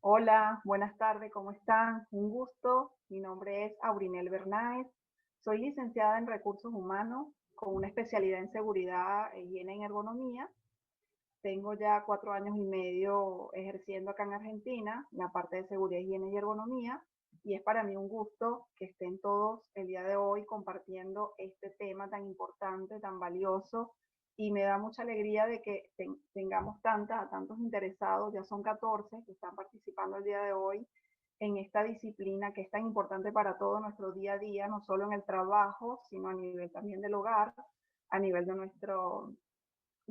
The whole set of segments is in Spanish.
Hola, buenas tardes, ¿cómo están? Un gusto. Mi nombre es Aurinel Bernáez. Soy licenciada en Recursos Humanos con una especialidad en Seguridad, Higiene y Ergonomía. Tengo ya 4 años y medio ejerciendo acá en Argentina la parte de Seguridad, Higiene y Ergonomía y es para mí un gusto que estén todos el día de hoy compartiendo este tema tan importante, tan valioso y me da mucha alegría de que tengamos tantos interesados, ya son 14 que están participando el día de hoy en esta disciplina que es tan importante para todo nuestro día a día, no solo en el trabajo, sino a nivel también del hogar, a nivel de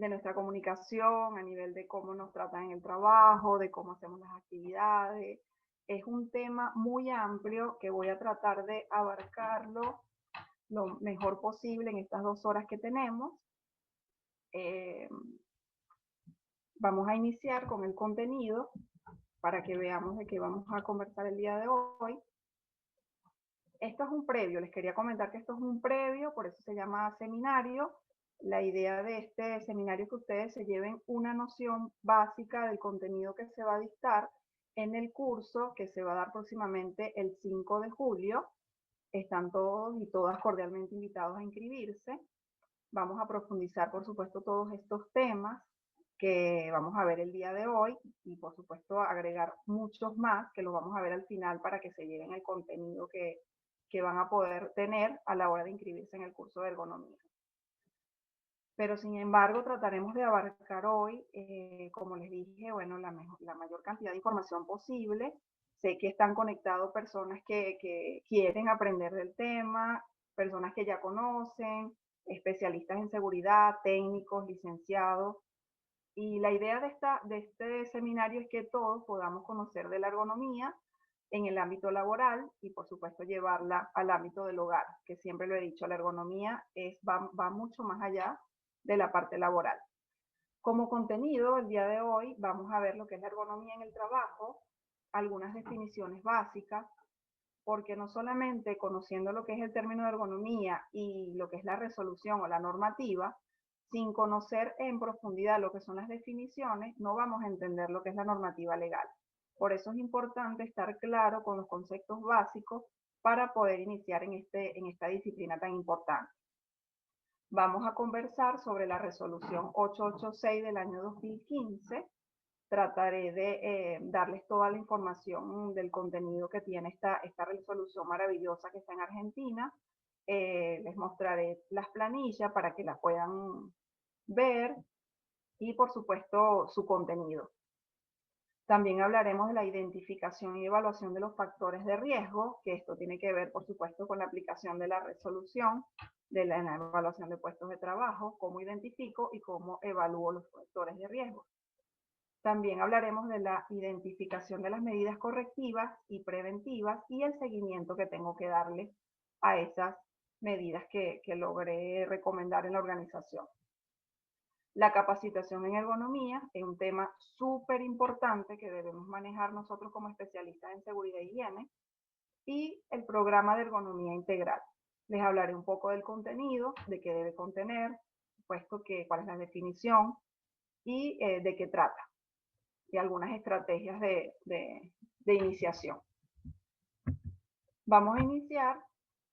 nuestra comunicación, a nivel de cómo nos tratan en el trabajo, de cómo hacemos las actividades. Es un tema muy amplio que voy a tratar de abarcarlo lo mejor posible en estas 2 horas que tenemos. Eh, Vamos a iniciar con el contenido para que veamos de qué vamos a conversar el día de hoy. Esto es un previo, les quería comentar que esto es un previo, por eso se llama seminario. La idea de este seminario es que ustedes se lleven una noción básica del contenido que se va a dictar en el curso que se va a dar próximamente el 5 de julio. Están todos y todas cordialmente invitados a inscribirse. Vamos a profundizar, por supuesto, todos estos temas que vamos a ver el día de hoy y, por supuesto, agregar muchos más que los vamos a ver al final para que se lleven el contenido que van a poder tener a la hora de inscribirse en el curso de ergonomía. Pero sin embargo, trataremos de abarcar hoy, como les dije, bueno, la mayor cantidad de información posible. Sé que están conectados personas que quieren aprender del tema, personas que ya conocen, especialistas en seguridad, técnicos, licenciados. Y la idea de este seminario es que todos podamos conocer de la ergonomía en el ámbito laboral y por supuesto llevarla al ámbito del hogar, que siempre lo he dicho, la ergonomía va mucho más allá de la parte laboral. Como contenido, el día de hoy vamos a ver lo que es la ergonomía en el trabajo, algunas definiciones básicas, porque no solamente conociendo lo que es el término de ergonomía y lo que es la resolución o la normativa, sin conocer en profundidad lo que son las definiciones, no vamos a entender lo que es la normativa legal. Por eso es importante estar claro con los conceptos básicos para poder iniciar en esta disciplina tan importante. Vamos a conversar sobre la resolución 886 del año 2015. Trataré de darles toda la información del contenido que tiene esta resolución maravillosa que está en Argentina. Les mostraré las planillas para que las puedan ver y por supuesto su contenido. También hablaremos de la identificación y evaluación de los factores de riesgo, que esto tiene que ver, por supuesto, con la aplicación de la resolución, de la evaluación de puestos de trabajo, cómo identifico y cómo evalúo los factores de riesgo. También hablaremos de la identificación de las medidas correctivas y preventivas y el seguimiento que tengo que darle a esas medidas que logré recomendar en la organización. La capacitación en ergonomía es un tema súper importante que debemos manejar nosotros como especialistas en seguridad y higiene. Y el programa de ergonomía integral. Les hablaré un poco del contenido, de qué debe contener, puesto que cuál es la definición y de qué trata. Y algunas estrategias de iniciación. Vamos a iniciar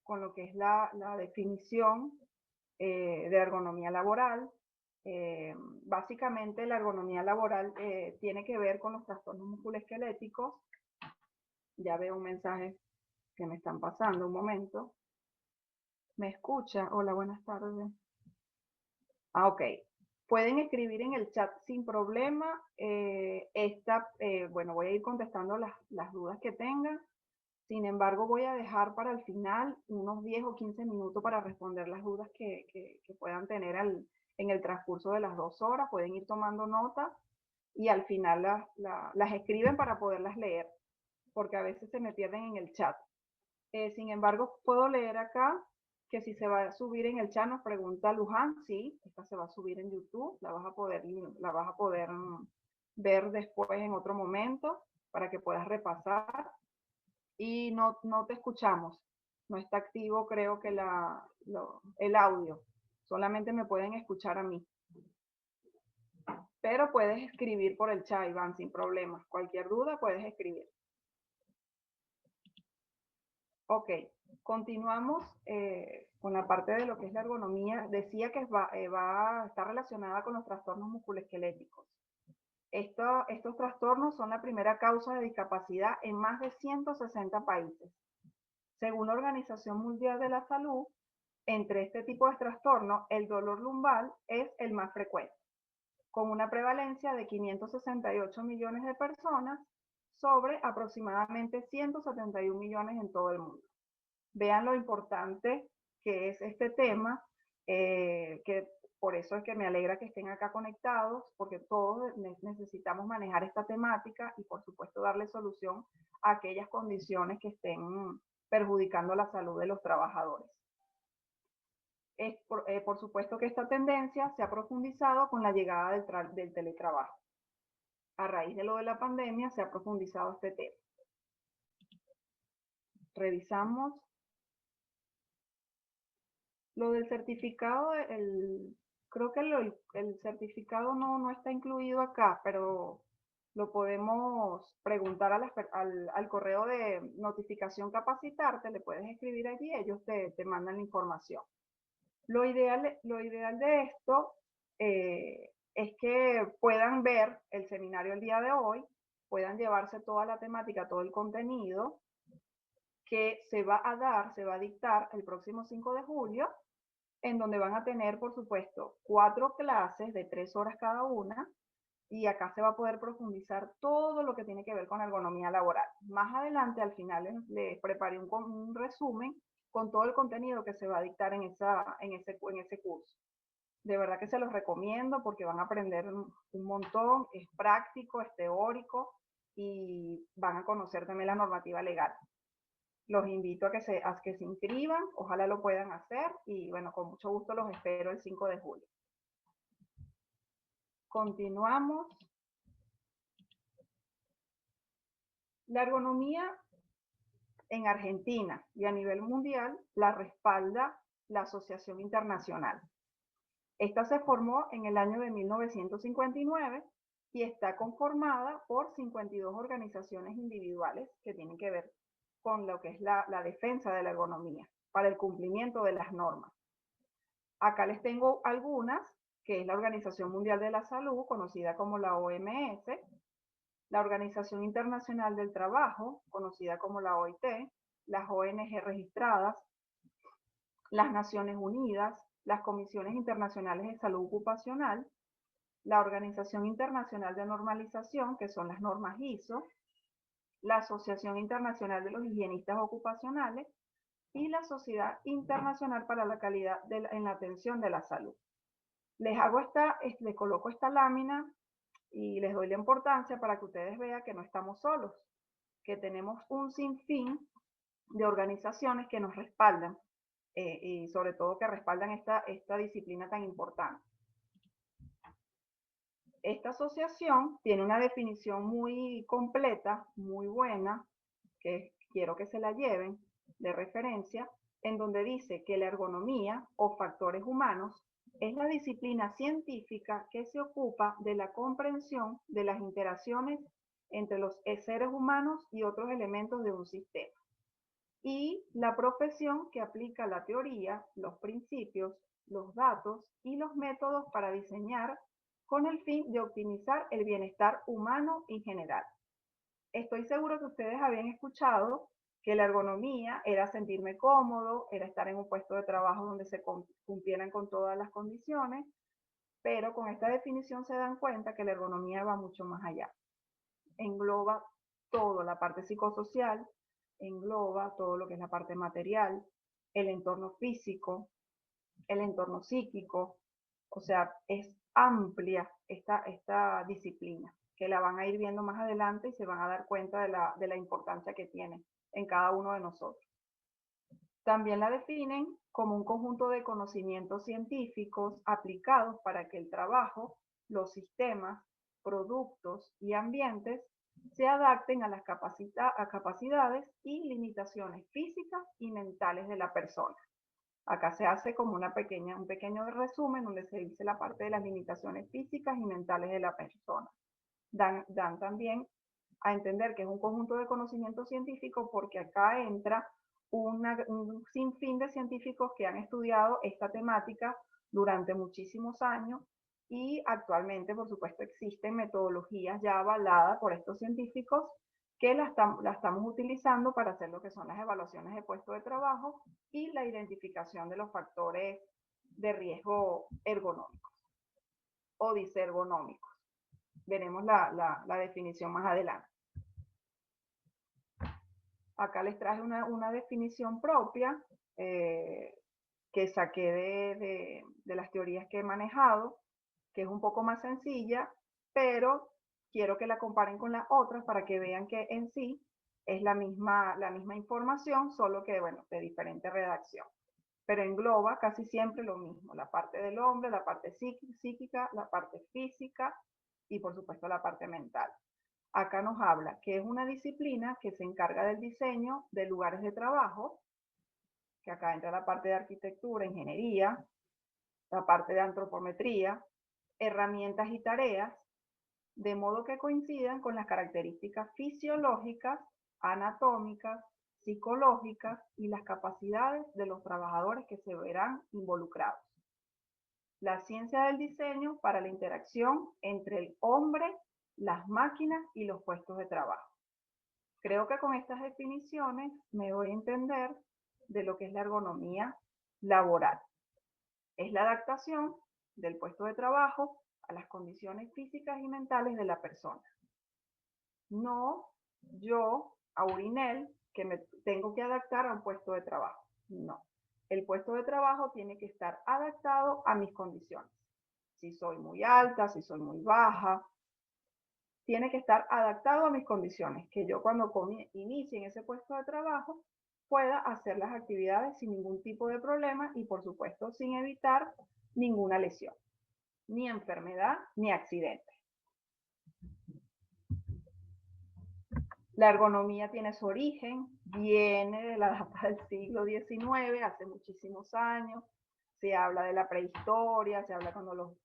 con lo que es la definición de ergonomía laboral. Básicamente la ergonomía laboral tiene que ver con los trastornos musculoesqueléticos. Ya veo un mensaje que me están pasando, un momento. ¿Me escucha? Hola, buenas tardes. Ok. Pueden escribir en el chat sin problema. Bueno, voy a ir contestando las dudas que tengan. Sin embargo, voy a dejar para el final unos 10 o 15 minutos para responder las dudas que puedan tener en el transcurso de las 2 horas. Pueden ir tomando nota y al final las escriben para poderlas leer, porque a veces se me pierden en el chat. Sin embargo, puedo leer acá que si se va a subir en el chat, nos pregunta Luján. Sí, esta se va a subir en YouTube, la vas a poder ver después en otro momento para que puedas repasar. Y no te escuchamos, no está activo creo que el audio, solamente me pueden escuchar a mí. pero puedes escribir por el chat, Iván, sin problemas. Cualquier duda puedes escribir. Ok, continuamos con la parte de lo que es la ergonomía. Decía que está relacionada con los trastornos musculoesqueléticos. Estos trastornos son la primera causa de discapacidad en más de 160 países. Según la Organización Mundial de la Salud, entre este tipo de trastornos, el dolor lumbar es el más frecuente, con una prevalencia de 568 millones de personas sobre aproximadamente 171 millones en todo el mundo. Vean lo importante que es este tema, que por eso es que me alegra que estén acá conectados, porque todos necesitamos manejar esta temática y por supuesto darle solución a aquellas condiciones que estén perjudicando la salud de los trabajadores. Por supuesto que esta tendencia se ha profundizado con la llegada del teletrabajo. A raíz de lo de la pandemia se ha profundizado este tema. Revisamos lo del certificado, creo que el certificado no está incluido acá, pero lo podemos preguntar al correo de notificación capacitarte, le puedes escribir allí, ellos te mandan la información. Lo ideal de esto es que puedan ver el seminario el día de hoy, puedan llevarse toda la temática, todo el contenido que se va a dictar el próximo 5 de julio, en donde van a tener, por supuesto, 4 clases de 3 horas cada una, y acá se va a poder profundizar todo lo que tiene que ver con ergonomía laboral. Más adelante, al final, les preparé un resumen con todo el contenido que se va a dictar en ese curso. De verdad que se los recomiendo porque van a aprender un montón, es práctico, es teórico y van a conocer también la normativa legal. Los invito a que se inscriban, ojalá lo puedan hacer y bueno, con mucho gusto los espero el 5 de julio. Continuamos. La ergonomía en Argentina y a nivel mundial la respalda la Asociación Internacional. Esta se formó en el año de 1959 y está conformada por 52 organizaciones individuales que tienen que ver con lo que es la defensa de la ergonomía para el cumplimiento de las normas. Acá les tengo algunas, que es la Organización Mundial de la Salud, conocida como la OMS, la Organización Internacional del Trabajo, conocida como la OIT, las ONG registradas, las Naciones Unidas, las Comisiones Internacionales de Salud Ocupacional, la Organización Internacional de Normalización, que son las normas ISO, la Asociación Internacional de los Higienistas Ocupacionales y la Sociedad Internacional para la Calidad en la Atención de la Salud. Les coloco esta lámina y les doy la importancia para que ustedes vean que no estamos solos, que tenemos un sinfín de organizaciones que nos respaldan y sobre todo que respaldan esta disciplina tan importante. Esta asociación tiene una definición muy completa, muy buena, que quiero que se la lleven de referencia, en donde dice que la ergonomía o factores humanos es la disciplina científica que se ocupa de la comprensión de las interacciones entre los seres humanos y otros elementos de un sistema. Y la profesión que aplica la teoría, los principios, los datos y los métodos para diseñar con el fin de optimizar el bienestar humano en general. Estoy seguro que ustedes habían escuchado que la ergonomía era sentirme cómodo, era estar en un puesto de trabajo donde se cumplieran con todas las condiciones, pero con esta definición se dan cuenta que la ergonomía va mucho más allá. Engloba todo, la parte psicosocial, engloba todo lo que es la parte material, el entorno físico, el entorno psíquico, o sea, es amplia esta disciplina, que la van a ir viendo más adelante y se van a dar cuenta de la importancia que tiene en cada uno de nosotros. También la definen como un conjunto de conocimientos científicos aplicados para que el trabajo, los sistemas, productos y ambientes se adapten a las capacidades y limitaciones físicas y mentales de la persona. Acá se hace como un pequeño resumen donde se dice la parte de las limitaciones físicas y mentales de la persona. Dan también a entender que es un conjunto de conocimiento científico porque acá entra un sinfín de científicos que han estudiado esta temática durante muchísimos años y actualmente, por supuesto, existen metodologías ya avaladas por estos científicos que la estamos utilizando para hacer lo que son las evaluaciones de puesto de trabajo y la identificación de los factores de riesgo ergonómicos o disergonómicos. Veremos la definición más adelante. Acá les traje una definición propia que saqué de las teorías que he manejado, que es un poco más sencilla, pero quiero que la comparen con las otras para que vean que en sí es la misma información, solo que, bueno, de diferente redacción. Pero engloba casi siempre lo mismo, la parte del hombre, la parte psíquica, la parte física y, por supuesto, la parte mental. Acá nos habla que es una disciplina que se encarga del diseño de lugares de trabajo, que acá entra la parte de arquitectura, ingeniería, la parte de antropometría, herramientas y tareas, de modo que coincidan con las características fisiológicas, anatómicas, psicológicas y las capacidades de los trabajadores que se verán involucrados. La ciencia del diseño para la interacción entre el hombre, las máquinas y los puestos de trabajo. Creo que con estas definiciones me doy a entender de lo que es la ergonomía laboral. Es la adaptación del puesto de trabajo a las condiciones físicas y mentales de la persona. No yo, Aurinel, que me tengo que adaptar a un puesto de trabajo. No. El puesto de trabajo tiene que estar adaptado a mis condiciones. Si soy muy alta, si soy muy baja, tiene que estar adaptado a mis condiciones, que yo cuando inicie en ese puesto de trabajo pueda hacer las actividades sin ningún tipo de problema y por supuesto sin evitar ninguna lesión, ni enfermedad, ni accidente. La ergonomía tiene su origen, viene de la data del siglo XIX, hace muchísimos años. Se habla de la prehistoria, se habla cuando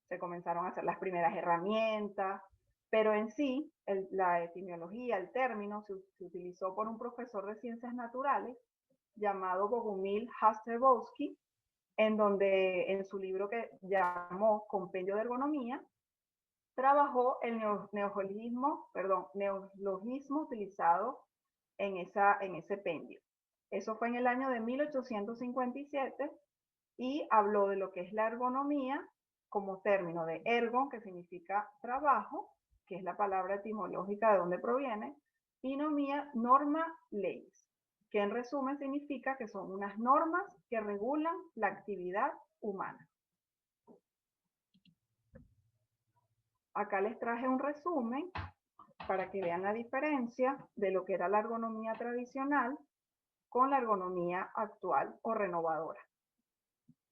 se comenzaron a hacer las primeras herramientas, pero en sí, la etimología, el término, se utilizó por un profesor de ciencias naturales llamado Bogumil Jastrzębowski, en donde en su libro que llamó Compendio de Ergonomía, trabajó el neologismo utilizado en ese pendio. Eso fue en el año de 1857 y habló de lo que es la ergonomía como término de ergon, que significa trabajo, que es la palabra etimológica de donde proviene, y nomía, norma, leyes, que en resumen significa que son unas normas que regulan la actividad humana. Acá les traje un resumen para que vean la diferencia de lo que era la ergonomía tradicional con la ergonomía actual o renovadora.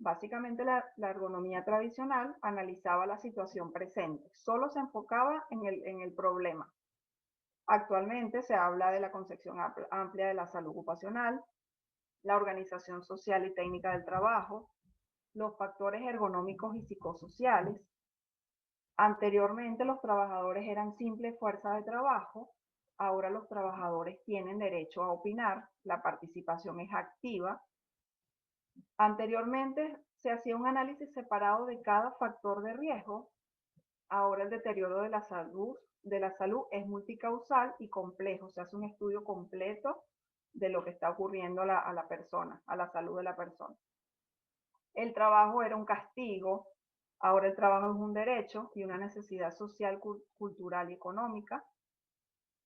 Básicamente la ergonomía tradicional analizaba la situación presente, solo se enfocaba en el problema. Actualmente se habla de la concepción amplia de la salud ocupacional, la organización social y técnica del trabajo, los factores ergonómicos y psicosociales. Anteriormente los trabajadores eran simple fuerza de trabajo, ahora los trabajadores tienen derecho a opinar, la participación es activa. Anteriormente se hacía un análisis separado de cada factor de riesgo, ahora el deterioro de la salud es multicausal y complejo, se hace un estudio completo de lo que está ocurriendo a la persona, a la salud de la persona. El trabajo era un castigo, ahora el trabajo es un derecho y una necesidad social, cultural y económica.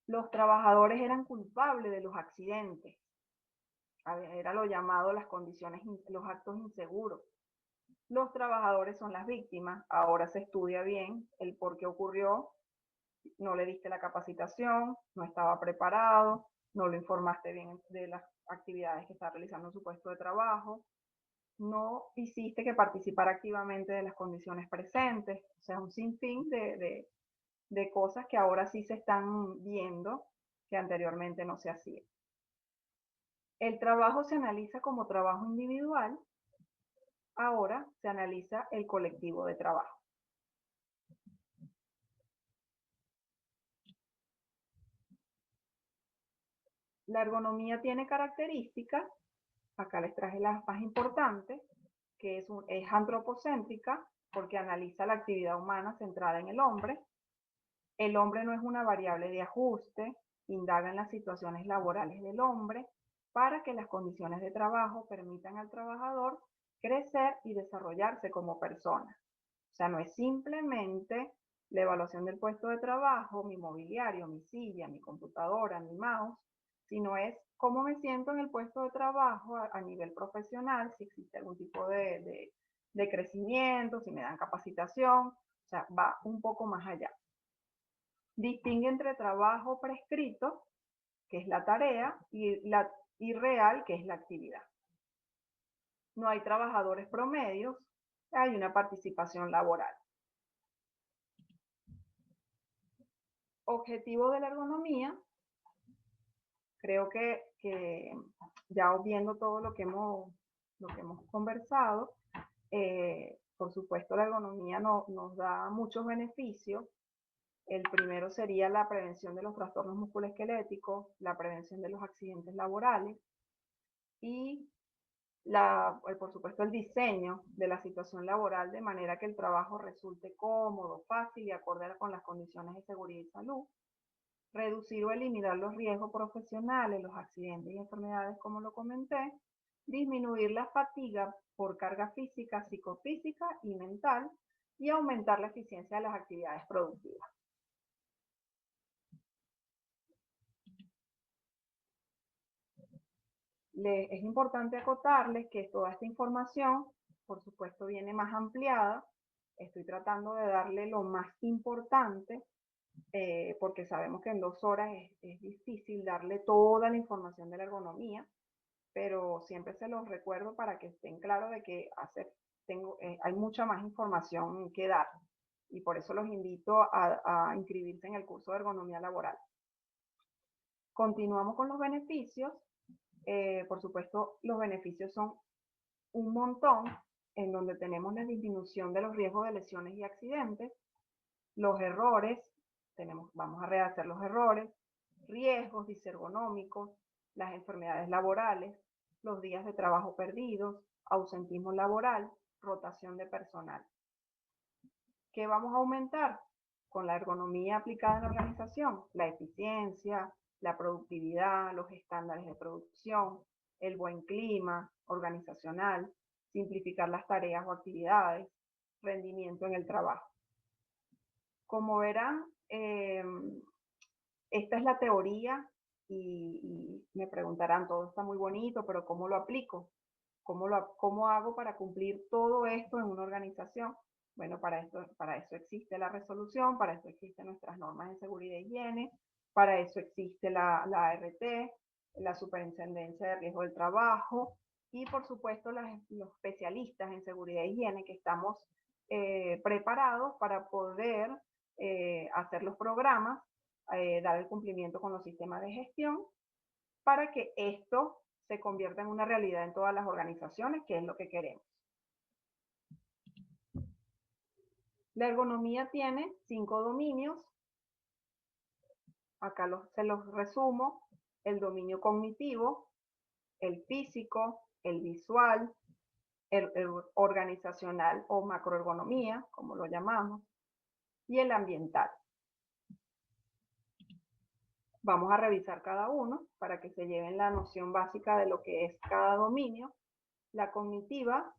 Los trabajadores eran culpables de los accidentes, era lo llamado las condiciones, los actos inseguros. Los trabajadores son las víctimas, ahora se estudia bien el por qué ocurrió, no le diste la capacitación, no estaba preparado, no lo informaste bien de las actividades que está realizando en su puesto de trabajo, no hiciste que participara activamente de las condiciones presentes, o sea, un sinfín de cosas que ahora sí se están viendo que anteriormente no se hacían. El trabajo se analiza como trabajo individual, ahora se analiza el colectivo de trabajo. La ergonomía tiene características, acá les traje las más importantes, que es antropocéntrica, porque analiza la actividad humana centrada en el hombre. El hombre no es una variable de ajuste, indaga en las situaciones laborales del hombre para que las condiciones de trabajo permitan al trabajador crecer y desarrollarse como persona. O sea, no es simplemente la evaluación del puesto de trabajo, mi mobiliario, mi silla, mi computadora, mi mouse, sino es cómo me siento en el puesto de trabajo a nivel profesional, si existe algún tipo de crecimiento, si me dan capacitación, o sea, va un poco más allá. Distingue entre trabajo prescrito, que es la tarea, y real, que es la actividad. No hay trabajadores promedios, hay una participación laboral. Objetivo de la ergonomía, creo que ya viendo todo lo que hemos conversado, por supuesto la ergonomía nos da muchos beneficios. El primero sería la prevención de los trastornos musculoesqueléticos, la prevención de los accidentes laborales y por supuesto el diseño de la situación laboral de manera que el trabajo resulte cómodo, fácil y acorde con las condiciones de seguridad y salud. Reducir o eliminar los riesgos profesionales, los accidentes y enfermedades, como lo comenté. Disminuir la fatiga por carga física, psicofísica y mental. Y aumentar la eficiencia de las actividades productivas. Es importante acotarles que toda esta información, por supuesto, viene más ampliada. Estoy tratando de darle lo más importante, porque sabemos que en 2 horas es difícil darle toda la información de la ergonomía, pero siempre se los recuerdo para que estén claros de que hay mucha más información que dar, y por eso los invito a inscribirse en el curso de ergonomía laboral. Continuamos con los beneficios. Por supuesto, los beneficios son un montón, en donde tenemos la disminución de los riesgos de lesiones y accidentes, los errores, vamos a rehacer los errores, riesgos disergonómicos, las enfermedades laborales, los días de trabajo perdidos, ausentismo laboral, rotación de personal. ¿Qué vamos a aumentar? Con la ergonomía aplicada en la organización, la eficiencia, la productividad, los estándares de producción, el buen clima organizacional, simplificar las tareas o actividades, rendimiento en el trabajo. Como verán, esta es la teoría y me preguntarán, todo está muy bonito, pero ¿cómo lo aplico? ¿Cómo hago para cumplir todo esto en una organización? Bueno, para eso existe la resolución, para eso existen nuestras normas de seguridad e higiene, para eso existe la ART, la Superintendencia de Riesgo del Trabajo y por supuesto los especialistas en seguridad e higiene que estamos preparados para poder hacer los programas, dar el cumplimiento con los sistemas de gestión para que esto se convierta en una realidad en todas las organizaciones, que es lo que queremos. La ergonomía tiene 5 dominios. Acá se los resumo. El dominio cognitivo, el físico, el visual, el organizacional o macroergonomía, como lo llamamos, y el ambiental. Vamos a revisar cada uno para que se lleven la noción básica de lo que es cada dominio. La cognitiva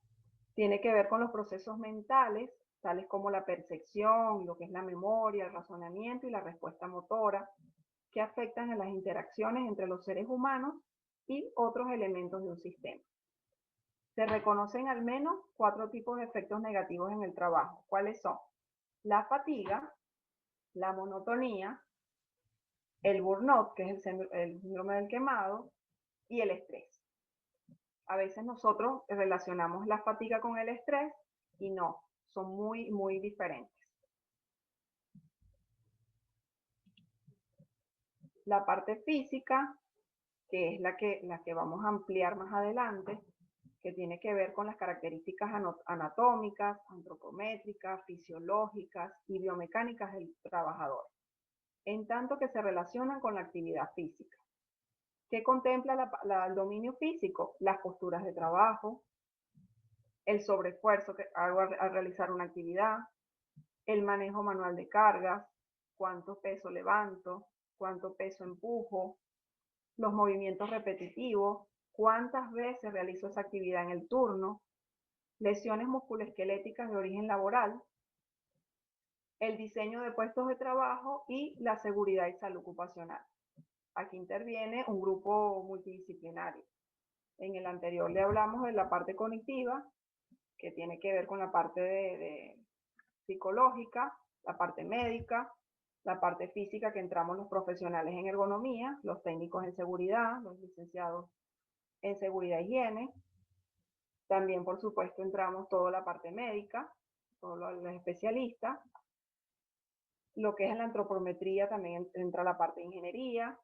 tiene que ver con los procesos mentales, tales como la percepción, lo que es la memoria, el razonamiento y la respuesta motora, que afectan a las interacciones entre los seres humanos y otros elementos de un sistema. Se reconocen al menos 4 tipos de efectos negativos en el trabajo. ¿Cuáles son? La fatiga, la monotonía, el burnout, que es el síndrome del quemado, y el estrés. A veces nosotros relacionamos la fatiga con el estrés y no, son muy, muy diferentes. La parte física, que es la que vamos a ampliar más adelante, que tiene que ver con las características anatómicas, antropométricas, fisiológicas y biomecánicas del trabajador, en tanto que se relacionan con la actividad física. ¿Qué contempla el dominio físico? Las posturas de trabajo, el sobreesfuerzo que hago al realizar una actividad, el manejo manual de cargas, cuánto peso levanto, cuánto peso empujo, los movimientos repetitivos, cuántas veces realizo esa actividad en el turno, lesiones musculoesqueléticas de origen laboral, el diseño de puestos de trabajo y la seguridad y salud ocupacional. Aquí interviene un grupo multidisciplinario. En el anterior le hablamos de la parte cognitiva, que tiene que ver con la parte de psicológica, la parte médica, la parte física, que entramos los profesionales en ergonomía, los técnicos en seguridad, los licenciados en seguridad e higiene. También, por supuesto, entramos toda la parte médica, todos los especialistas. Lo que es la antropometría, también entra la parte de ingeniería.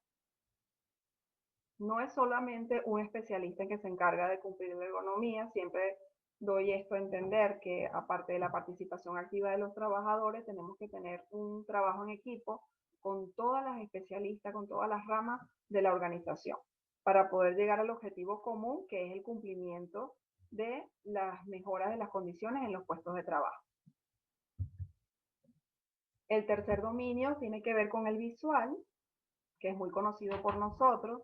No es solamente un especialista que se encarga de cumplir la ergonomía, siempre doy esto a entender que aparte de la participación activa de los trabajadores, tenemos que tener un trabajo en equipo con todas las especialistas, con todas las ramas de la organización, para poder llegar al objetivo común, que es el cumplimiento de las mejoras de las condiciones en los puestos de trabajo. El tercer dominio tiene que ver con el visual, que es muy conocido por nosotros,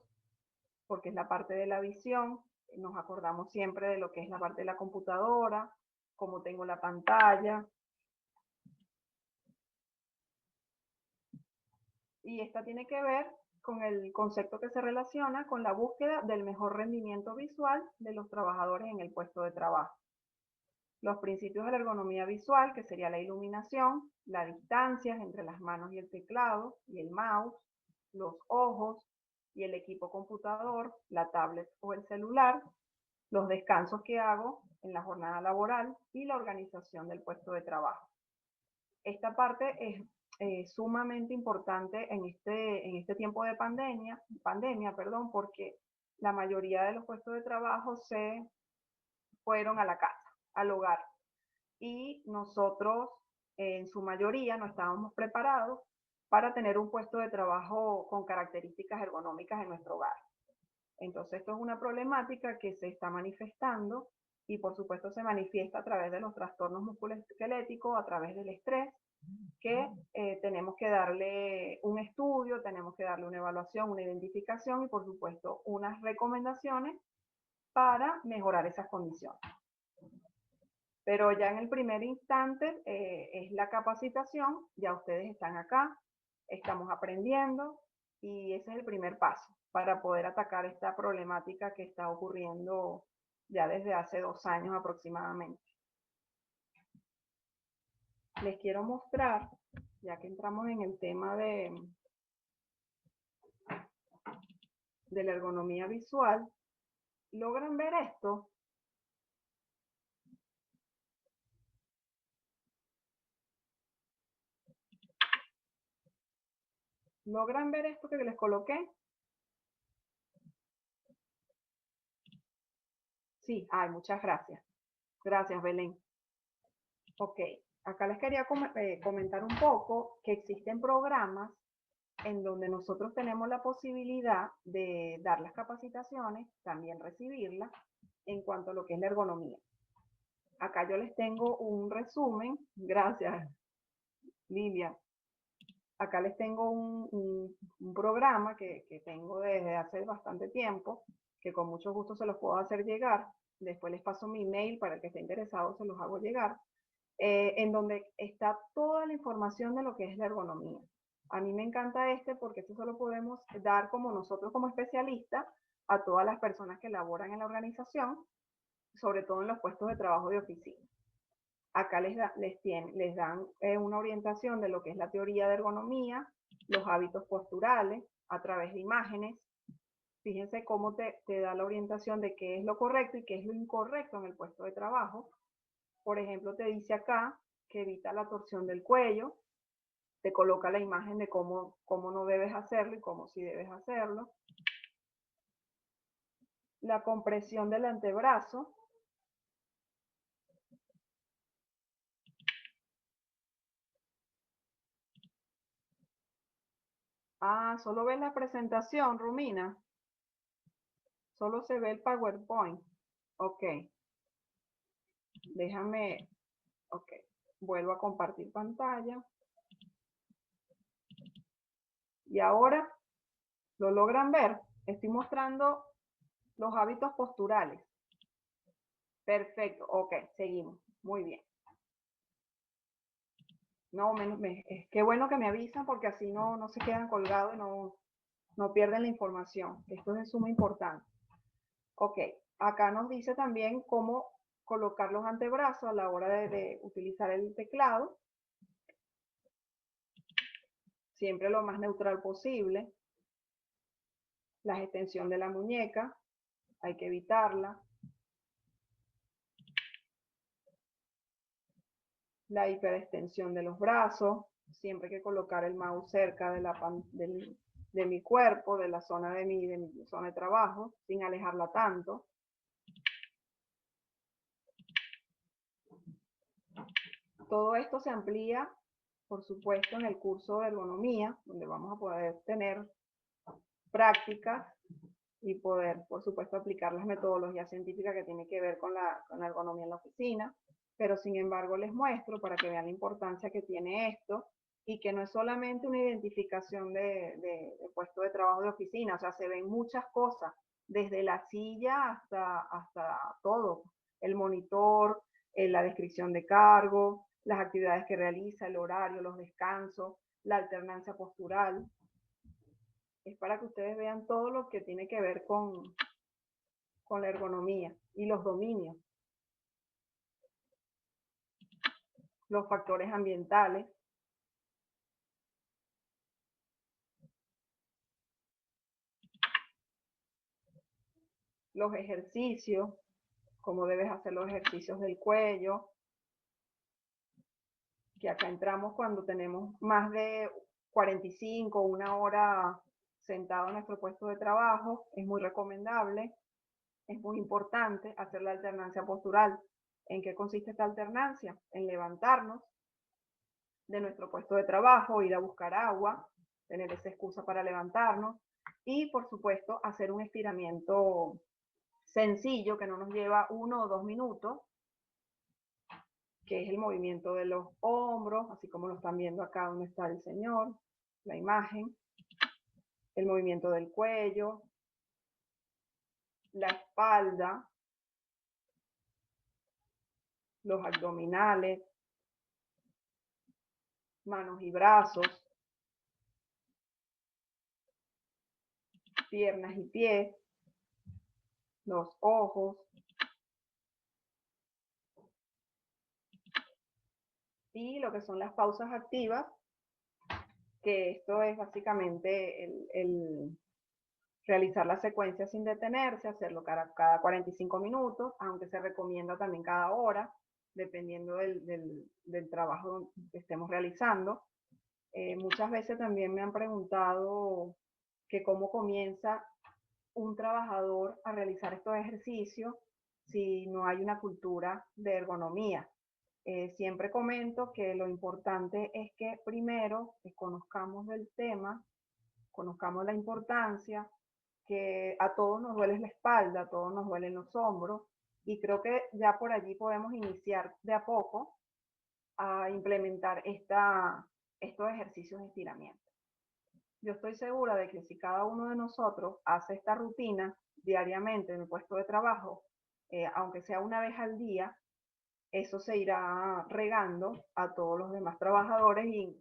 porque es la parte de la visión. Nos acordamos siempre de lo que es la parte de la computadora, cómo tengo la pantalla. Y esta tiene que ver con el concepto que se relaciona con la búsqueda del mejor rendimiento visual de los trabajadores en el puesto de trabajo. Los principios de la ergonomía visual, que sería la iluminación, las distancias entre las manos y el teclado y el mouse, los ojos y el equipo computador, la tablet o el celular, los descansos que hago en la jornada laboral y la organización del puesto de trabajo. Esta parte es sumamente importante en este tiempo de pandemia, porque la mayoría de los puestos de trabajo se fueron a la casa, al hogar, y nosotros en su mayoría no estábamos preparados para tener un puesto de trabajo con características ergonómicas en nuestro hogar. Entonces, esto es una problemática que se está manifestando y por supuesto se manifiesta a través de los trastornos musculoesqueléticos, a través del estrés, que tenemos que darle un estudio, tenemos que darle una evaluación, una identificación y por supuesto unas recomendaciones para mejorar esas condiciones. Pero ya en el primer instante es la capacitación, ya ustedes están acá, estamos aprendiendo y ese es el primer paso para poder atacar esta problemática que está ocurriendo ya desde hace 2 años aproximadamente. Les quiero mostrar, ya que entramos en el tema de la ergonomía visual, ¿logran ver esto? ¿Logran ver esto que les coloqué? Sí, ay, muchas gracias. Gracias, Belén. Ok, acá les quería comentar un poco que existen programas en donde nosotros tenemos la posibilidad de dar las capacitaciones, también recibirlas, en cuanto a lo que es la ergonomía. Acá yo les tengo un resumen, gracias Lilia. Acá les tengo un programa que tengo desde hace bastante tiempo, que con mucho gusto se los puedo hacer llegar. Después les paso mi email para el que esté interesado, se los hago llegar. En donde está toda la información de lo que es la ergonomía. A mí me encanta porque esto se lo podemos dar como nosotros como especialistas a todas las personas que laboran en la organización, sobre todo en los puestos de trabajo de oficina. Acá les dan una orientación de lo que es la teoría de ergonomía, los hábitos posturales a través de imágenes. Fíjense cómo te da la orientación de qué es lo correcto y qué es lo incorrecto en el puesto de trabajo. Por ejemplo, te dice acá que evita la torsión del cuello, te coloca la imagen de cómo no debes hacerlo y cómo sí debes hacerlo. la compresión del antebrazo. Ah, solo ves la presentación, Romina. Solo se ve el PowerPoint. Ok. Déjame, ok. Vuelvo a compartir pantalla. Y ahora, ¿lo logran ver? Estoy mostrando los hábitos posturales. Perfecto, ok, seguimos. Muy bien. No, qué bueno que me avisan porque así no se quedan colgados y no pierden la información. Esto es de suma importancia. Ok, acá nos dice también cómo colocar los antebrazos a la hora de utilizar el teclado. Siempre lo más neutral posible. La extensión de la muñeca, hay que evitarla. La hiperextensión de los brazos, siempre hay que colocar el mouse cerca de mi cuerpo, de la zona de mi zona de trabajo, sin alejarla tanto. Todo esto se amplía, por supuesto, en el curso de ergonomía, donde vamos a poder tener prácticas y poder, por supuesto, aplicar las metodologías científicas que tienen que ver con la ergonomía en la oficina. Pero, sin embargo, les muestro para que vean la importancia que tiene esto y que no es solamente una identificación de puesto de trabajo de oficina, o sea, se ven muchas cosas, desde la silla hasta todo, el monitor, la descripción de cargo, las actividades que realiza, el horario, los descansos, la alternancia postural. Es para que ustedes vean todo lo que tiene que ver con la ergonomía y los dominios, los factores ambientales, los ejercicios, cómo debes hacer los ejercicios del cuello, que acá entramos cuando tenemos más de 45 o una hora sentado en nuestro puesto de trabajo. Es muy recomendable, es muy importante hacer la alternancia postural. ¿En qué consiste esta alternancia? En levantarnos de nuestro puesto de trabajo, ir a buscar agua, tener esa excusa para levantarnos y, por supuesto, hacer un estiramiento sencillo que no nos lleva 1 o 2 minutos, que es el movimiento de los hombros, así como lo están viendo acá donde está el señor, la imagen, el movimiento del cuello, la espalda, los abdominales, manos y brazos, piernas y pies, los ojos, y lo que son las pausas activas, que esto es básicamente el realizar la secuencia sin detenerse, hacerlo cada 45 minutos, aunque se recomienda también cada hora, dependiendo del trabajo que estemos realizando. Muchas veces también me han preguntado que cómo comienza un trabajador a realizar estos ejercicios si no hay una cultura de ergonomía. Siempre comento que lo importante es que primero conozcamos del tema, conozcamos la importancia, que a todos nos duele la espalda, a todos nos duelen los hombros, y creo que ya por allí podemos iniciar de a poco a implementar estos ejercicios de estiramiento. Yo estoy segura de que si cada uno de nosotros hace esta rutina diariamente en el puesto de trabajo, aunque sea una vez al día, eso se irá regando a todos los demás trabajadores y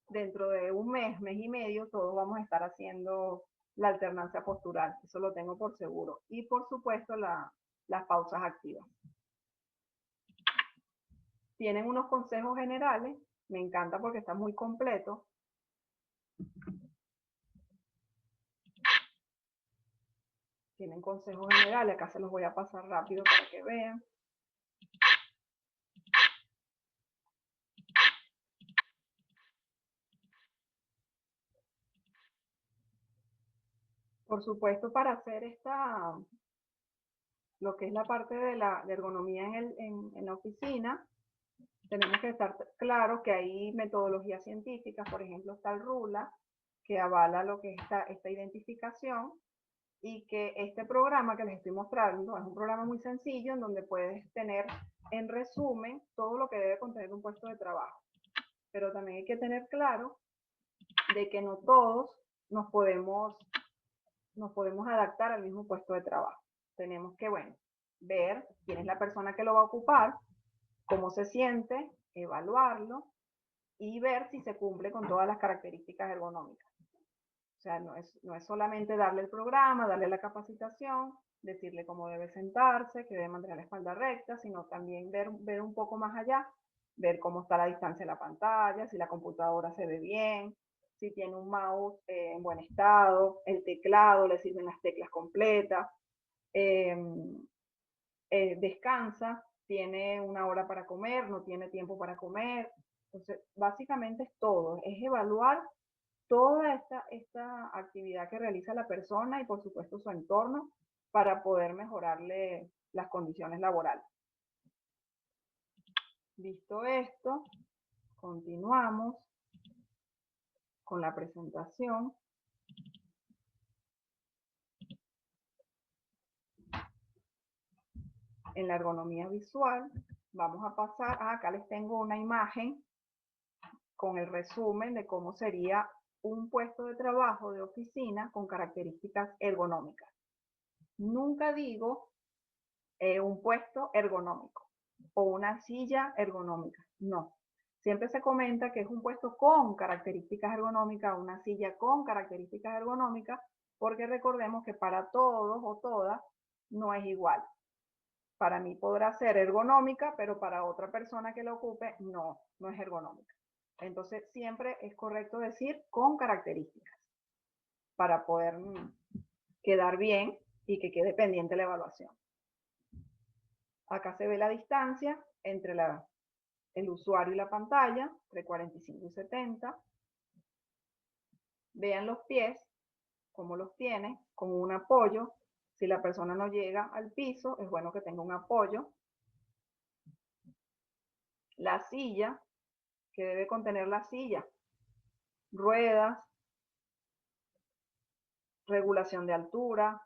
dentro de un mes y medio, todos vamos a estar haciendo la alternancia postural. Eso lo tengo por seguro. Y por supuesto, las pausas activas. Tienen unos consejos generales. Me encanta porque está muy completo. Tienen consejos generales. Acá se los voy a pasar rápido para que vean. Por supuesto, para hacer lo que es la parte de ergonomía en la oficina, tenemos que estar claro que hay metodologías científicas, por ejemplo, está el RULA, que avala lo que es esta identificación, y que este programa que les estoy mostrando es un programa muy sencillo en donde puedes tener en resumen todo lo que debe contener un puesto de trabajo. Pero también hay que tener claro de que no todos nos podemos adaptar al mismo puesto de trabajo. Tenemos que, bueno, ver quién es la persona que lo va a ocupar, cómo se siente, evaluarlo y ver si se cumple con todas las características ergonómicas. O sea, no es solamente darle el programa, darle la capacitación, decirle cómo debe sentarse, que debe mantener la espalda recta, sino también ver un poco más allá, ver cómo está la distancia de la pantalla, si la computadora se ve bien, si tiene un mouse en buen estado, el teclado, le sirven las teclas completas, eh, descansa, tiene una hora para comer, no tiene tiempo para comer. Entonces, básicamente es todo, es evaluar toda esta actividad que realiza la persona y por supuesto su entorno para poder mejorarle las condiciones laborales. Visto esto, continuamos con la presentación. En la ergonomía visual vamos a pasar, acá les tengo una imagen con el resumen de cómo sería un puesto de trabajo de oficina con características ergonómicas. Nunca digo un puesto ergonómico o una silla ergonómica, no. Siempre se comenta que es un puesto con características ergonómicas, una silla con características ergonómicas, porque recordemos que para todos o todas no es igual. Para mí podrá ser ergonómica, pero para otra persona que lo ocupe no es ergonómica. Entonces siempre es correcto decir con características para poder quedar bien y que quede pendiente la evaluación. Acá se ve la distancia entre el usuario y la pantalla, entre 45 y 70. Vean los pies, cómo los tiene, con un apoyo. Si la persona no llega al piso, es bueno que tenga un apoyo. La silla, que debe contener la silla, ruedas, regulación de altura,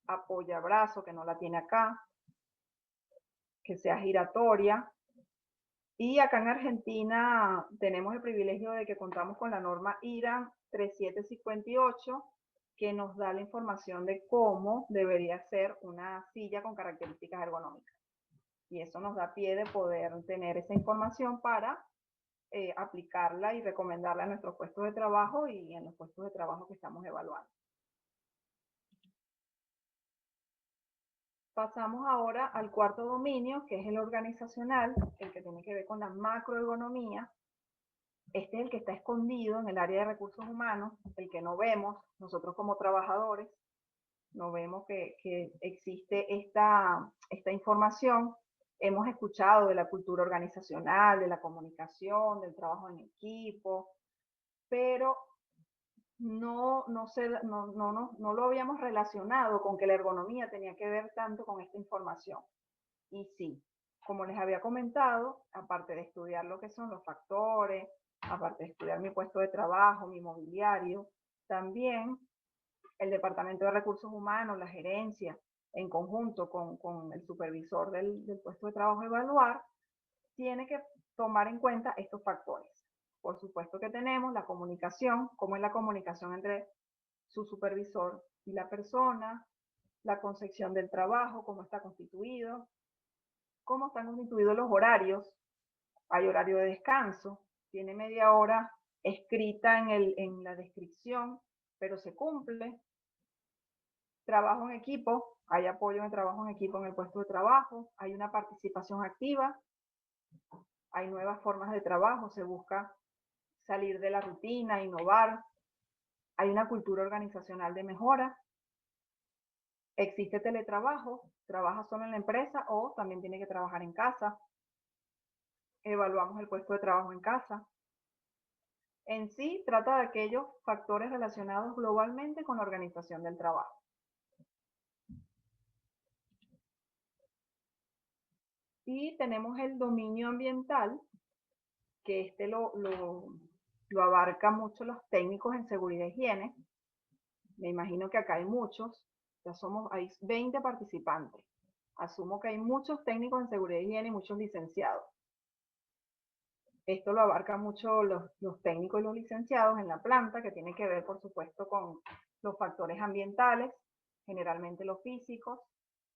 apoyabrazo, que no la tiene acá, que sea giratoria. Y acá en Argentina tenemos el privilegio de que contamos con la norma IRA 3758, que nos da la información de cómo debería ser una silla con características ergonómicas. Y eso nos da pie de poder tener esa información para aplicarla y recomendarla a nuestros puestos de trabajo y en los puestos de trabajo que estamos evaluando. Pasamos ahora al cuarto dominio, que es el organizacional, el que tiene que ver con la macroergonomía. Este es el que está escondido en el área de recursos humanos, el que no vemos nosotros como trabajadores, no vemos que existe esta información. Hemos escuchado de la cultura organizacional, de la comunicación, del trabajo en equipo, pero no lo habíamos relacionado con que la ergonomía tenía que ver tanto con esta información. Y sí, como les había comentado, aparte de estudiar lo que son los factores, aparte de estudiar mi puesto de trabajo, mi mobiliario, también el Departamento de Recursos Humanos, la gerencia, en conjunto con el supervisor del puesto de trabajo a evaluar, tiene que tomar en cuenta estos factores. Por supuesto que tenemos la comunicación, cómo es la comunicación entre su supervisor y la persona, la concepción del trabajo, cómo está constituido, cómo están constituidos los horarios. Hay horario de descanso, tiene media hora escrita en la descripción, pero se cumple. Trabajo en equipo, hay apoyo en el trabajo en equipo en el puesto de trabajo, hay una participación activa, hay nuevas formas de trabajo, se busca salir de la rutina, innovar, hay una cultura organizacional de mejora, existe teletrabajo, trabaja solo en la empresa o también tiene que trabajar en casa, evaluamos el puesto de trabajo en casa. En sí, trata de aquellos factores relacionados globalmente con la organización del trabajo. Y tenemos el dominio ambiental, que lo abarca mucho los técnicos en seguridad e higiene. Me imagino que acá hay muchos, hay 20 participantes. Asumo que hay muchos técnicos en seguridad e higiene y muchos licenciados. Esto lo abarca mucho los técnicos y los licenciados en la planta, que tiene que ver, por supuesto, con los factores ambientales, generalmente los físicos,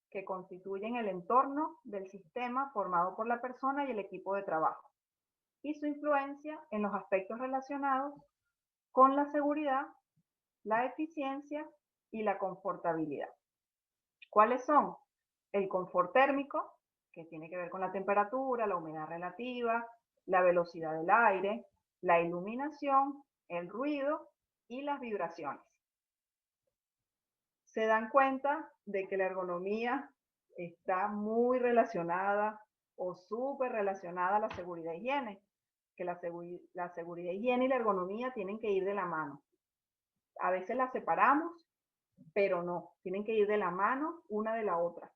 que constituyen el entorno del sistema formado por la persona y el equipo de trabajo, y su influencia en los aspectos relacionados con la seguridad, la eficiencia y la confortabilidad. ¿Cuáles son? El confort térmico, que tiene que ver con la temperatura, la humedad relativa, la velocidad del aire, la iluminación, el ruido y las vibraciones. Se dan cuenta de que la ergonomía está muy relacionada o súper relacionada a la seguridad e higiene, que la seguridad, higiene y la ergonomía tienen que ir de la mano. A veces las separamos, pero no, tienen que ir de la mano una de la otra.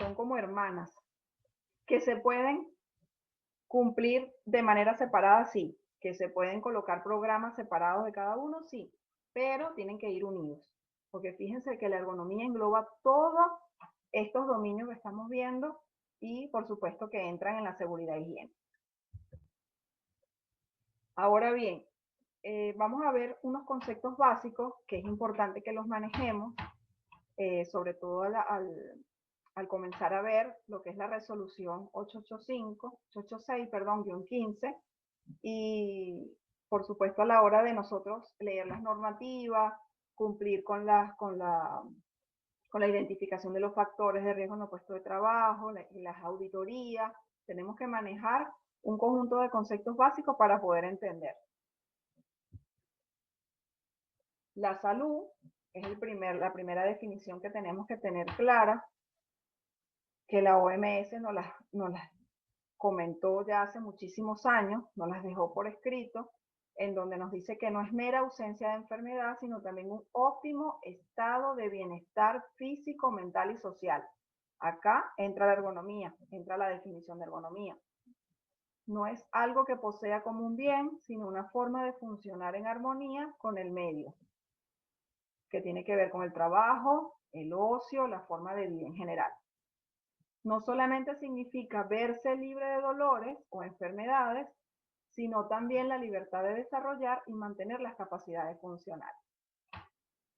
Son como hermanas, que se pueden cumplir de manera separada, sí, que se pueden colocar programas separados de cada uno, sí, pero tienen que ir unidos, porque fíjense que la ergonomía engloba todos estos dominios que estamos viendo y por supuesto que entran en la seguridad e higiene. Ahora bien, vamos a ver unos conceptos básicos que es importante que los manejemos, sobre todo al comenzar a ver lo que es la resolución 886, perdón, -15, y por supuesto a la hora de nosotros leer las normativas, cumplir con la identificación de los factores de riesgo en los puestos de trabajo, y las auditorías, tenemos que manejar un conjunto de conceptos básicos para poder entender. La salud es la primera definición que tenemos que tener clara, que la OMS nos las comentó ya hace muchísimos años, nos las dejó por escrito, en donde nos dice que no es mera ausencia de enfermedad, sino también un óptimo estado de bienestar físico, mental y social. Acá entra la ergonomía, entra la definición de ergonomía. No es algo que posea como un bien, sino una forma de funcionar en armonía con el medio, que tiene que ver con el trabajo, el ocio, la forma de vida en general. No solamente significa verse libre de dolores o enfermedades, sino también la libertad de desarrollar y mantener las capacidades funcionales.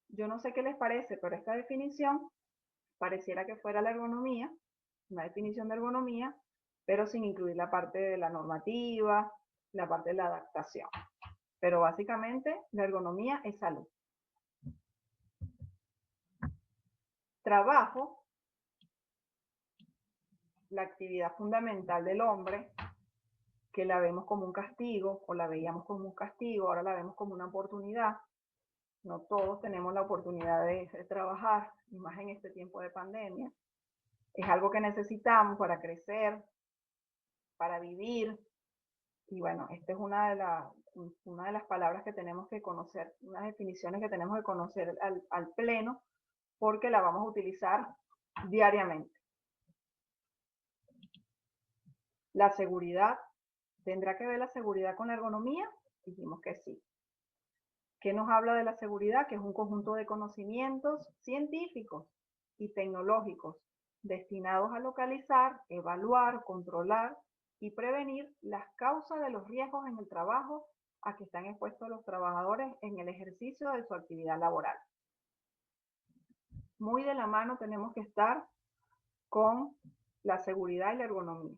Yo no sé qué les parece, pero esta definición pareciera que fuera la ergonomía, una definición de ergonomía, pero sin incluir la parte de la normativa, la parte de la adaptación. Pero básicamente la ergonomía es salud. Trabajo, la actividad fundamental del hombre, que la vemos como un castigo, o la veíamos como un castigo, ahora la vemos como una oportunidad. No todos tenemos la oportunidad de trabajar, y más en este tiempo de pandemia. Es algo que necesitamos para crecer, para vivir. Y bueno, esta es una de las palabras que tenemos que conocer, unas definiciones que tenemos que conocer al pleno, porque la vamos a utilizar diariamente. La seguridad, ¿tendrá que ver la seguridad con la ergonomía? Dijimos que sí. ¿Qué nos habla de la seguridad? Que es un conjunto de conocimientos científicos y tecnológicos destinados a localizar, evaluar, controlar y prevenir las causas de los riesgos en el trabajo a que están expuestos los trabajadores en el ejercicio de su actividad laboral. Muy de la mano tenemos que estar con la seguridad y la ergonomía.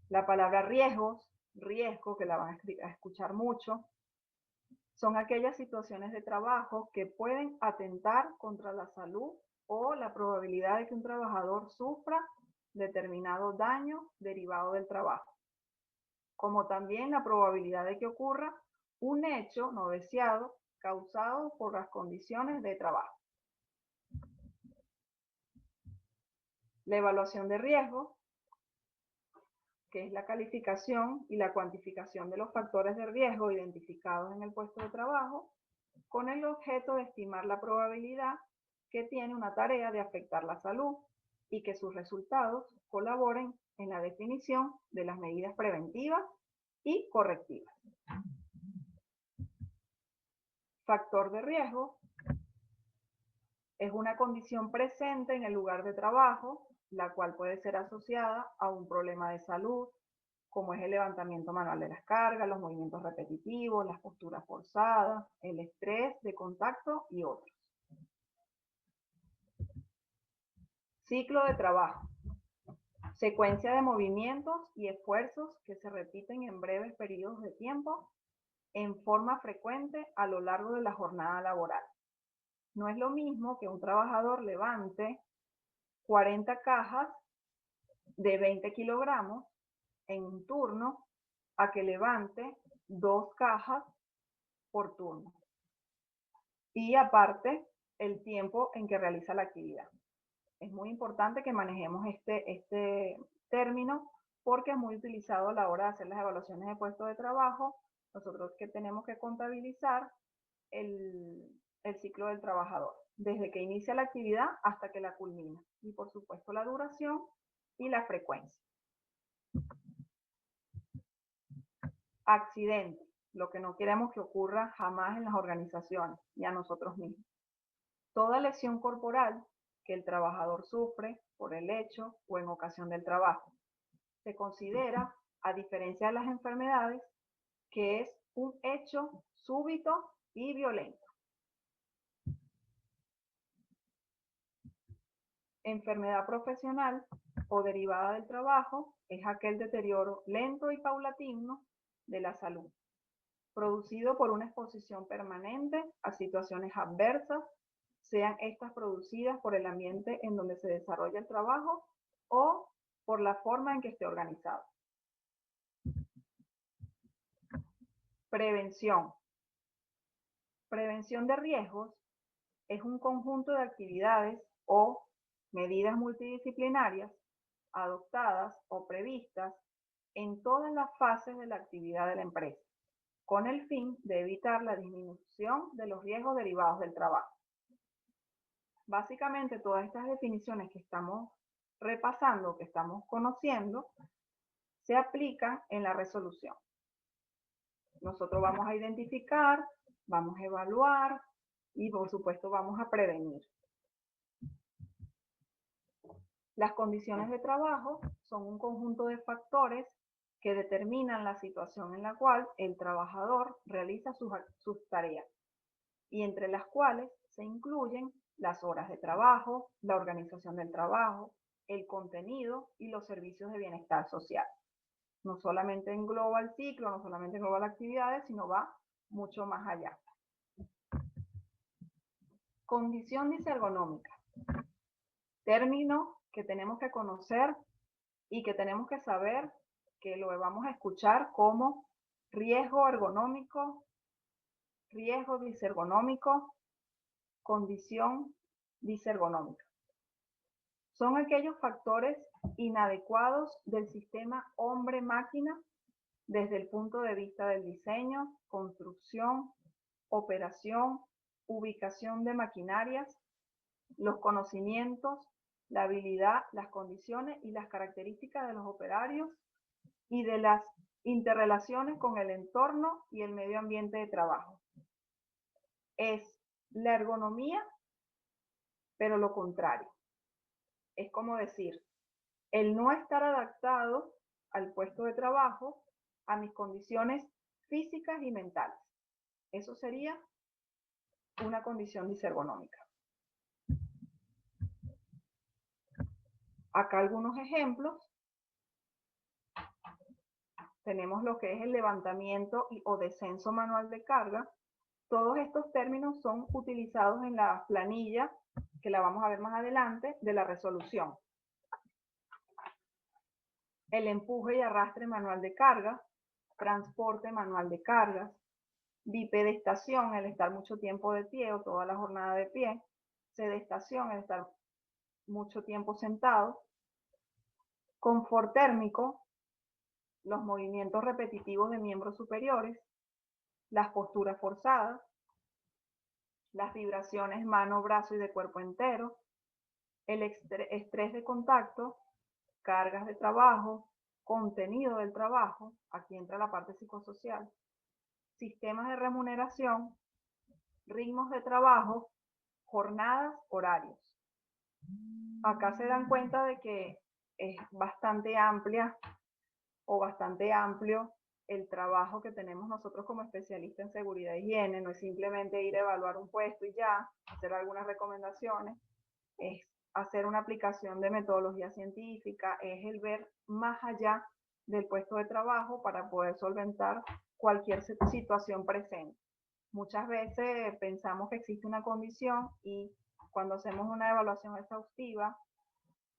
La palabra riesgos, riesgo, que la van a escuchar mucho, son aquellas situaciones de trabajo que pueden atentar contra la salud o la probabilidad de que un trabajador sufra determinado daño derivado del trabajo, como también la probabilidad de que ocurra un hecho no deseado causado por las condiciones de trabajo. La evaluación de riesgo, que es la calificación y la cuantificación de los factores de riesgo identificados en el puesto de trabajo, con el objeto de estimar la probabilidad que tiene una tarea de afectar la salud y que sus resultados colaboren en la definición de las medidas preventivas y correctivas. Factor de riesgo es una condición presente en el lugar de trabajo, la cual puede ser asociada a un problema de salud, como es el levantamiento manual de las cargas, los movimientos repetitivos, las posturas forzadas, el estrés de contacto y otros. Ciclo de trabajo. Secuencia de movimientos y esfuerzos que se repiten en breves periodos de tiempo en forma frecuente a lo largo de la jornada laboral. No es lo mismo que un trabajador levante 40 cajas de 20 kilogramos en un turno a que levante 2 cajas por turno. Y aparte, el tiempo en que realiza la actividad. Es muy importante que manejemos este término porque es muy utilizado a la hora de hacer las evaluaciones de puesto de trabajo. Nosotros que tenemos que contabilizar el ciclo del trabajador, desde que inicia la actividad hasta que la culmina. Y por supuesto la duración y la frecuencia. Accidente, lo que no queremos que ocurra jamás en las organizaciones y a nosotros mismos. Toda lesión corporal que el trabajador sufre por el hecho o en ocasión del trabajo. Se considera, a diferencia de las enfermedades, que es un hecho súbito y violento. Enfermedad profesional o derivada del trabajo es aquel deterioro lento y paulatino de la salud, producido por una exposición permanente a situaciones adversas, sean estas producidas por el ambiente en donde se desarrolla el trabajo o por la forma en que esté organizado. Prevención. Prevención de riesgos es un conjunto de actividades o medidas multidisciplinarias adoptadas o previstas en todas las fases de la actividad de la empresa, con el fin de evitar la disminución de los riesgos derivados del trabajo. Básicamente, todas estas definiciones que estamos repasando, que estamos conociendo, se aplican en la resolución. Nosotros vamos a identificar, vamos a evaluar y por supuesto vamos a prevenir. Las condiciones de trabajo son un conjunto de factores que determinan la situación en la cual el trabajador realiza sus tareas y entre las cuales se incluyen las horas de trabajo, la organización del trabajo, el contenido y los servicios de bienestar social. No solamente engloba el ciclo, no solamente engloba las actividades, sino va mucho más allá. Condición disergonómica. Término que tenemos que conocer y que tenemos que saber que lo vamos a escuchar como riesgo ergonómico, riesgo disergonómico, condición disergonómica. Son aquellos factores inadecuados del sistema hombre-máquina desde el punto de vista del diseño, construcción, operación, ubicación de maquinarias, los conocimientos, la habilidad, las condiciones y las características de los operarios y de las interrelaciones con el entorno y el medio ambiente de trabajo. Es la ergonomía, pero lo contrario. Es como decir, el no estar adaptado al puesto de trabajo a mis condiciones físicas y mentales. Eso sería una condición disergonómica. Acá algunos ejemplos. Tenemos lo que es el levantamiento o descenso manual de carga. Todos estos términos son utilizados en la planilla, que la vamos a ver más adelante, de la resolución. El empuje y arrastre manual de carga, transporte manual de cargas, bipedestación, el estar mucho tiempo de pie o toda la jornada de pie, sedestación, el estar mucho tiempo sentado, confort térmico, los movimientos repetitivos de miembros superiores, las posturas forzadas, las vibraciones mano, brazo y de cuerpo entero, El estrés de contacto, cargas de trabajo, contenido del trabajo, aquí entra la parte psicosocial, sistemas de remuneración, ritmos de trabajo, jornadas, horarios. Acá se dan cuenta de que es bastante amplia o bastante amplio el trabajo que tenemos nosotros como especialistas en seguridad e higiene. No es simplemente ir a evaluar un puesto y ya, hacer algunas recomendaciones, es hacer una aplicación de metodología científica, es el ver más allá del puesto de trabajo para poder solventar cualquier situación presente. Muchas veces pensamos que existe una condición y cuando hacemos una evaluación exhaustiva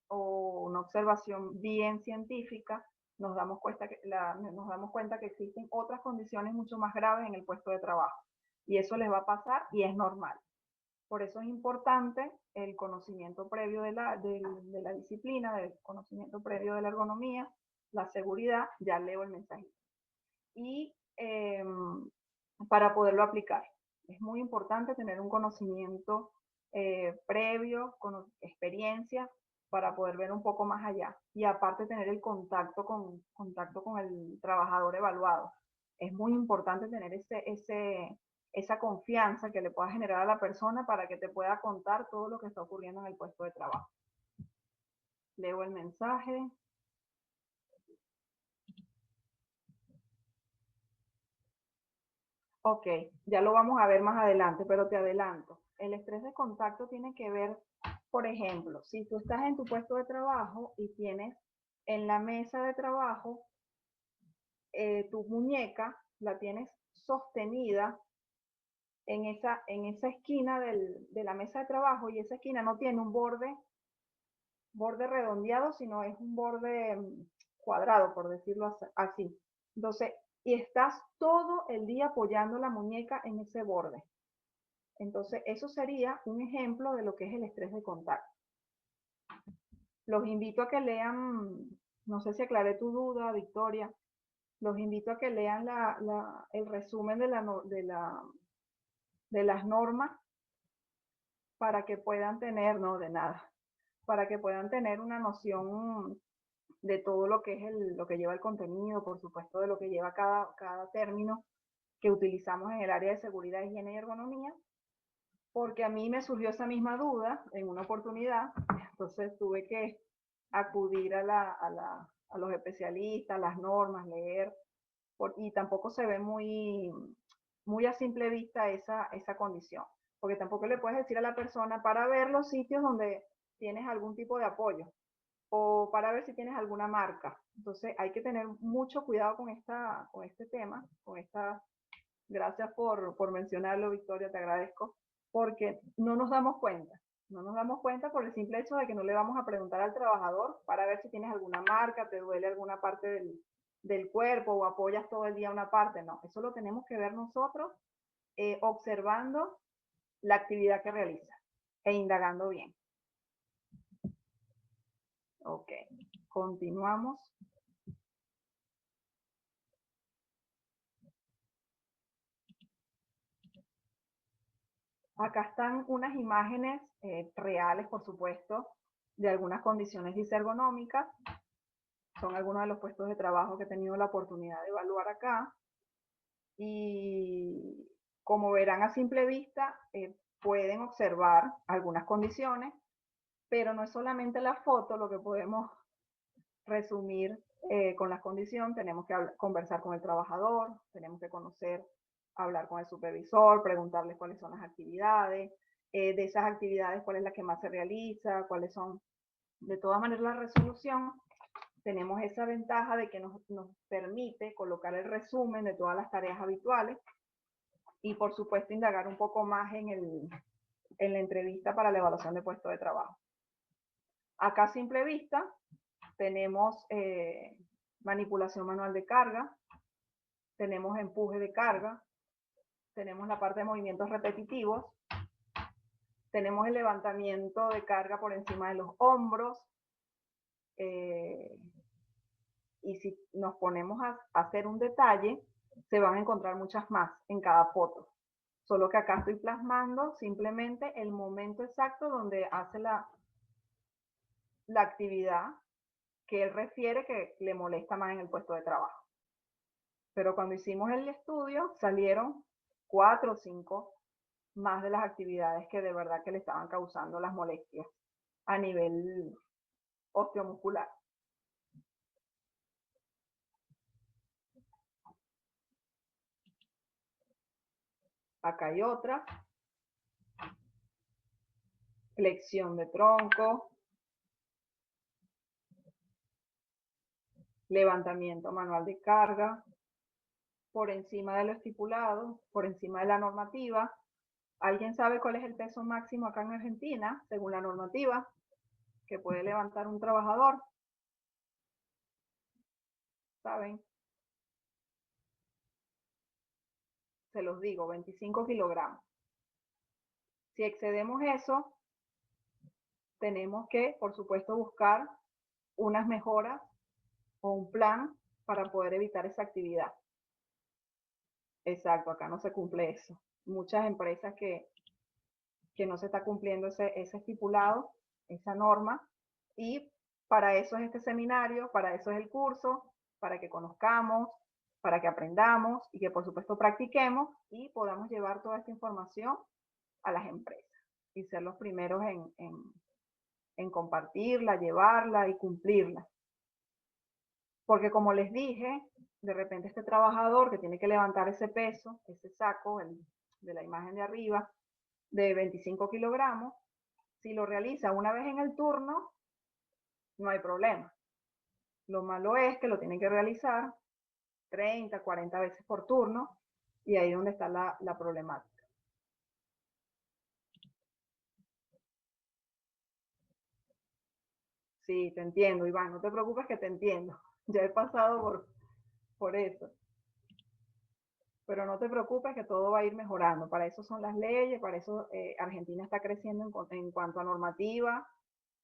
o una observación bien científica, nos damos cuenta que existen otras condiciones mucho más graves en el puesto de trabajo. Y eso les va a pasar y es normal. Por eso es importante el conocimiento previo de la disciplina, del conocimiento previo de la ergonomía, la seguridad, ya leo el mensajito. Y para poderlo aplicar. Es muy importante tener un conocimiento previo, con experiencia, para poder ver un poco más allá. Y aparte tener el contacto con el trabajador evaluado. Es muy importante tener esa confianza que le pueda generar a la persona para que te pueda contar todo lo que está ocurriendo en el puesto de trabajo. Leo el mensaje. Ok, ya lo vamos a ver más adelante, pero te adelanto. El estrés de contacto tiene que ver, por ejemplo, si tú estás en tu puesto de trabajo y tienes en la mesa de trabajo tu muñeca, la tienes sostenida en esa esquina de la mesa de trabajo y esa esquina no tiene un borde redondeado, sino es un borde cuadrado, por decirlo así. Entonces, y estás todo el día apoyando la muñeca en ese borde. Entonces, eso sería un ejemplo de lo que es el estrés de contacto. Los invito a que lean, no sé si aclaré tu duda, Victoria, los invito a que lean el resumen de las normas para que puedan tener, no de nada, para que puedan tener una noción de todo lo que es lo que lleva el contenido, por supuesto, de lo que lleva cada término que utilizamos en el área de seguridad, higiene y ergonomía, porque a mí me surgió esa misma duda en una oportunidad, entonces tuve que acudir a los especialistas, a las normas, leer, y tampoco se ve muy a simple vista esa condición, porque tampoco le puedes decir a la persona para ver los sitios donde tienes algún tipo de apoyo o para ver si tienes alguna marca. Entonces hay que tener mucho cuidado con este tema, gracias por mencionarlo, Victoria, te agradezco, porque no nos damos cuenta por el simple hecho de que no le vamos a preguntar al trabajador para ver si tienes alguna marca, te duele alguna parte del cuerpo o apoyas todo el día una parte, no, eso lo tenemos que ver nosotros observando la actividad que realiza e indagando bien. Ok, continuamos. Acá están unas imágenes reales, por supuesto, de algunas condiciones disergonómicas. Son algunos de los puestos de trabajo que he tenido la oportunidad de evaluar acá. Y como verán a simple vista, pueden observar algunas condiciones, pero no es solamente la foto lo que podemos resumir con la condición. Tenemos que conversar con el trabajador, tenemos que hablar con el supervisor, preguntarle cuáles son las actividades, de esas actividades cuál es la que más se realiza, cuáles son. De todas maneras, la resolución, tenemos esa ventaja de que nos permite colocar el resumen de todas las tareas habituales y, por supuesto, indagar un poco más en la entrevista para la evaluación de puesto de trabajo. Acá a simple vista tenemos manipulación manual de carga, tenemos empuje de carga, tenemos la parte de movimientos repetitivos, tenemos el levantamiento de carga por encima de los hombros, y si nos ponemos a hacer un detalle, se van a encontrar muchas más en cada foto. Solo que acá estoy plasmando simplemente el momento exacto donde hace la actividad que él refiere que le molesta más en el puesto de trabajo. Pero cuando hicimos el estudio salieron 4 o 5 más de las actividades que de verdad que le estaban causando las molestias a nivel osteomuscular. Acá hay otra, flexión de tronco, levantamiento manual de carga, por encima de lo estipulado, por encima de la normativa. ¿Alguien sabe cuál es el peso máximo acá en Argentina, según la normativa, que puede levantar un trabajador? ¿Saben? Se los digo, 25 kilogramos. Si excedemos eso, tenemos que, por supuesto, buscar unas mejoras o un plan para poder evitar esa actividad. Exacto, acá no se cumple eso. Muchas empresas que no se está cumpliendo ese estipulado, esa norma, y para eso es este seminario, para eso es el curso, para que conozcamos, para que aprendamos y que por supuesto practiquemos y podamos llevar toda esta información a las empresas y ser los primeros en compartirla, llevarla y cumplirla. Porque como les dije, de repente este trabajador que tiene que levantar ese peso, ese saco de la imagen de arriba, de 25 kilogramos, si lo realiza una vez en el turno, no hay problema. Lo malo es que lo tienen que realizar 30, 40 veces por turno y ahí es donde está la problemática. Sí, te entiendo, Iván, no te preocupes que te entiendo. Ya he pasado por eso. Pero no te preocupes que todo va a ir mejorando. Para eso son las leyes, para eso Argentina está creciendo en cuanto a normativa.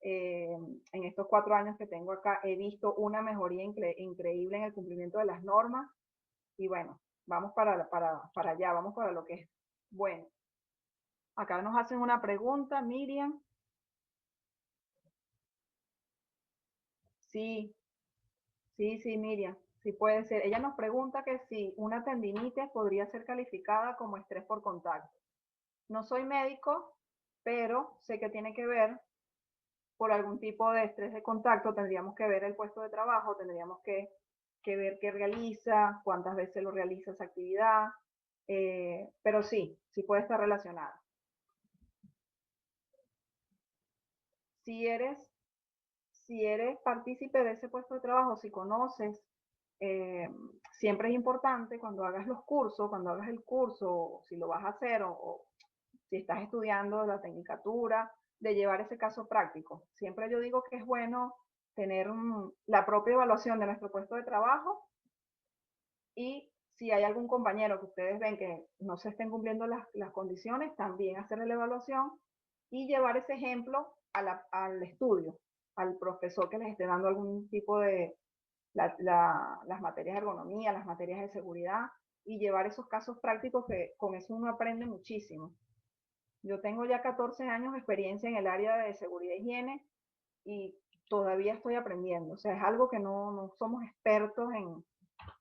En estos 4 años que tengo acá he visto una mejoría increíble en el cumplimiento de las normas y bueno, vamos para allá, vamos para lo que es bueno. Acá nos hacen una pregunta, Miriam. Sí, sí, Miriam, sí puede ser. Ella nos pregunta que si una tendinitis podría ser calificada como estrés por contacto. No soy médico, pero sé que tiene que ver por algún tipo de estrés de contacto. Tendríamos que ver el puesto de trabajo, tendríamos que ver qué realiza, cuántas veces lo realiza esa actividad, pero sí puede estar relacionada. Si eres, si eres partícipe de ese puesto de trabajo, si conoces, eh, siempre es importante cuando hagas los cursos, cuando hagas el curso, si lo vas a hacer o si estás estudiando la tecnicatura, de llevar ese caso práctico. Siempre yo digo que es bueno tener la propia evaluación de nuestro puesto de trabajo y si hay algún compañero que ustedes ven que no se estén cumpliendo las condiciones, también hacerle la evaluación y llevar ese ejemplo al estudio, al profesor que les esté dando algún tipo de las materias de ergonomía, las materias de seguridad y llevar esos casos prácticos que con eso uno aprende muchísimo. Yo tengo ya 14 años de experiencia en el área de seguridad e higiene y todavía estoy aprendiendo. O sea, es algo que no somos expertos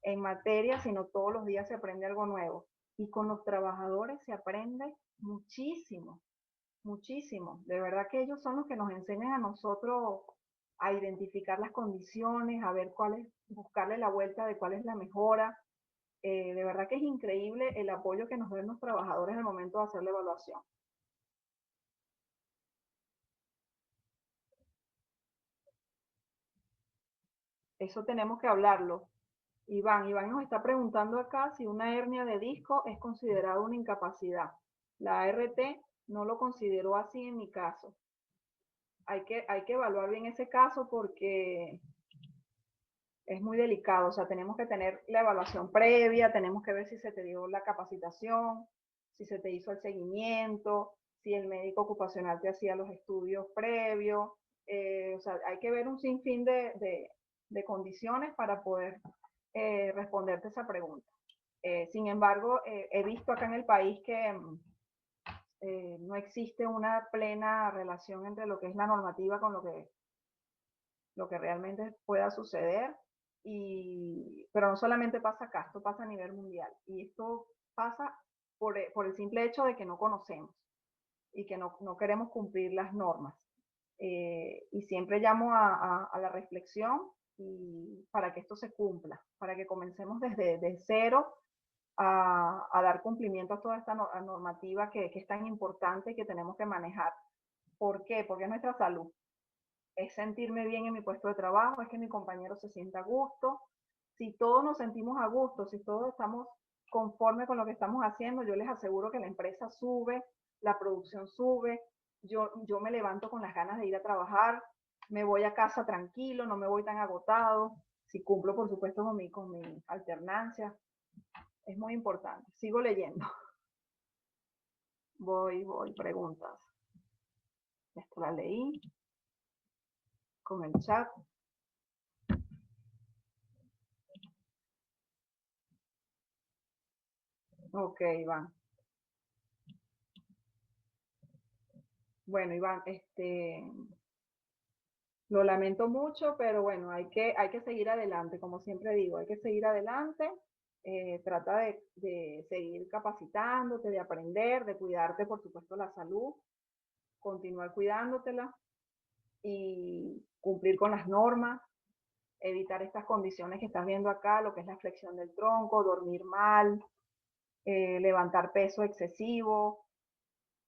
en materia, sino todos los días se aprende algo nuevo. Y con los trabajadores se aprende muchísimo, muchísimo. De verdad que ellos son los que nos enseñan a nosotros a identificar las condiciones, a ver cuál es, buscarle la vuelta de cuál es la mejora. De verdad que es increíble el apoyo que nos dan los trabajadores al momento de hacer la evaluación. Eso tenemos que hablarlo. Iván nos está preguntando acá si una hernia de disco es considerada una incapacidad. La ART no lo consideró así en mi caso. Hay que evaluar bien ese caso porque es muy delicado. O sea, tenemos que tener la evaluación previa, tenemos que ver si se te dio la capacitación, si se te hizo el seguimiento, si el médico ocupacional te hacía los estudios previos. O sea, hay que ver un sinfín de condiciones para poder responderte esa pregunta. Sin embargo, he visto acá en el país que no existe una plena relación entre lo que es la normativa con lo que lo que realmente pueda suceder. Pero no solamente pasa acá, esto pasa a nivel mundial. Y esto pasa por el simple hecho de que no conocemos y que no queremos cumplir las normas. Y siempre llamo a la reflexión y para que esto se cumpla, para que comencemos desde cero a dar cumplimiento a toda esta normativa que es tan importante y que tenemos que manejar. ¿Por qué? Porque es nuestra salud. Es sentirme bien en mi puesto de trabajo, es que mi compañero se sienta a gusto. Si todos nos sentimos a gusto, si todos estamos conformes con lo que estamos haciendo, yo les aseguro que la empresa sube, la producción sube, yo me levanto con las ganas de ir a trabajar, me voy a casa tranquilo, no me voy tan agotado, si cumplo por supuesto con mi alternancia, es muy importante. Sigo leyendo. Voy, preguntas. Esto la leí con el chat. Ok, Iván. Bueno, Iván, lo lamento mucho, pero bueno, hay que seguir adelante, como siempre digo, hay que seguir adelante. Trata de seguir capacitándote, de aprender, de cuidarte, por supuesto, la salud, continuar cuidándotela y cumplir con las normas, evitar estas condiciones que estás viendo acá, lo que es la flexión del tronco, dormir mal, levantar peso excesivo,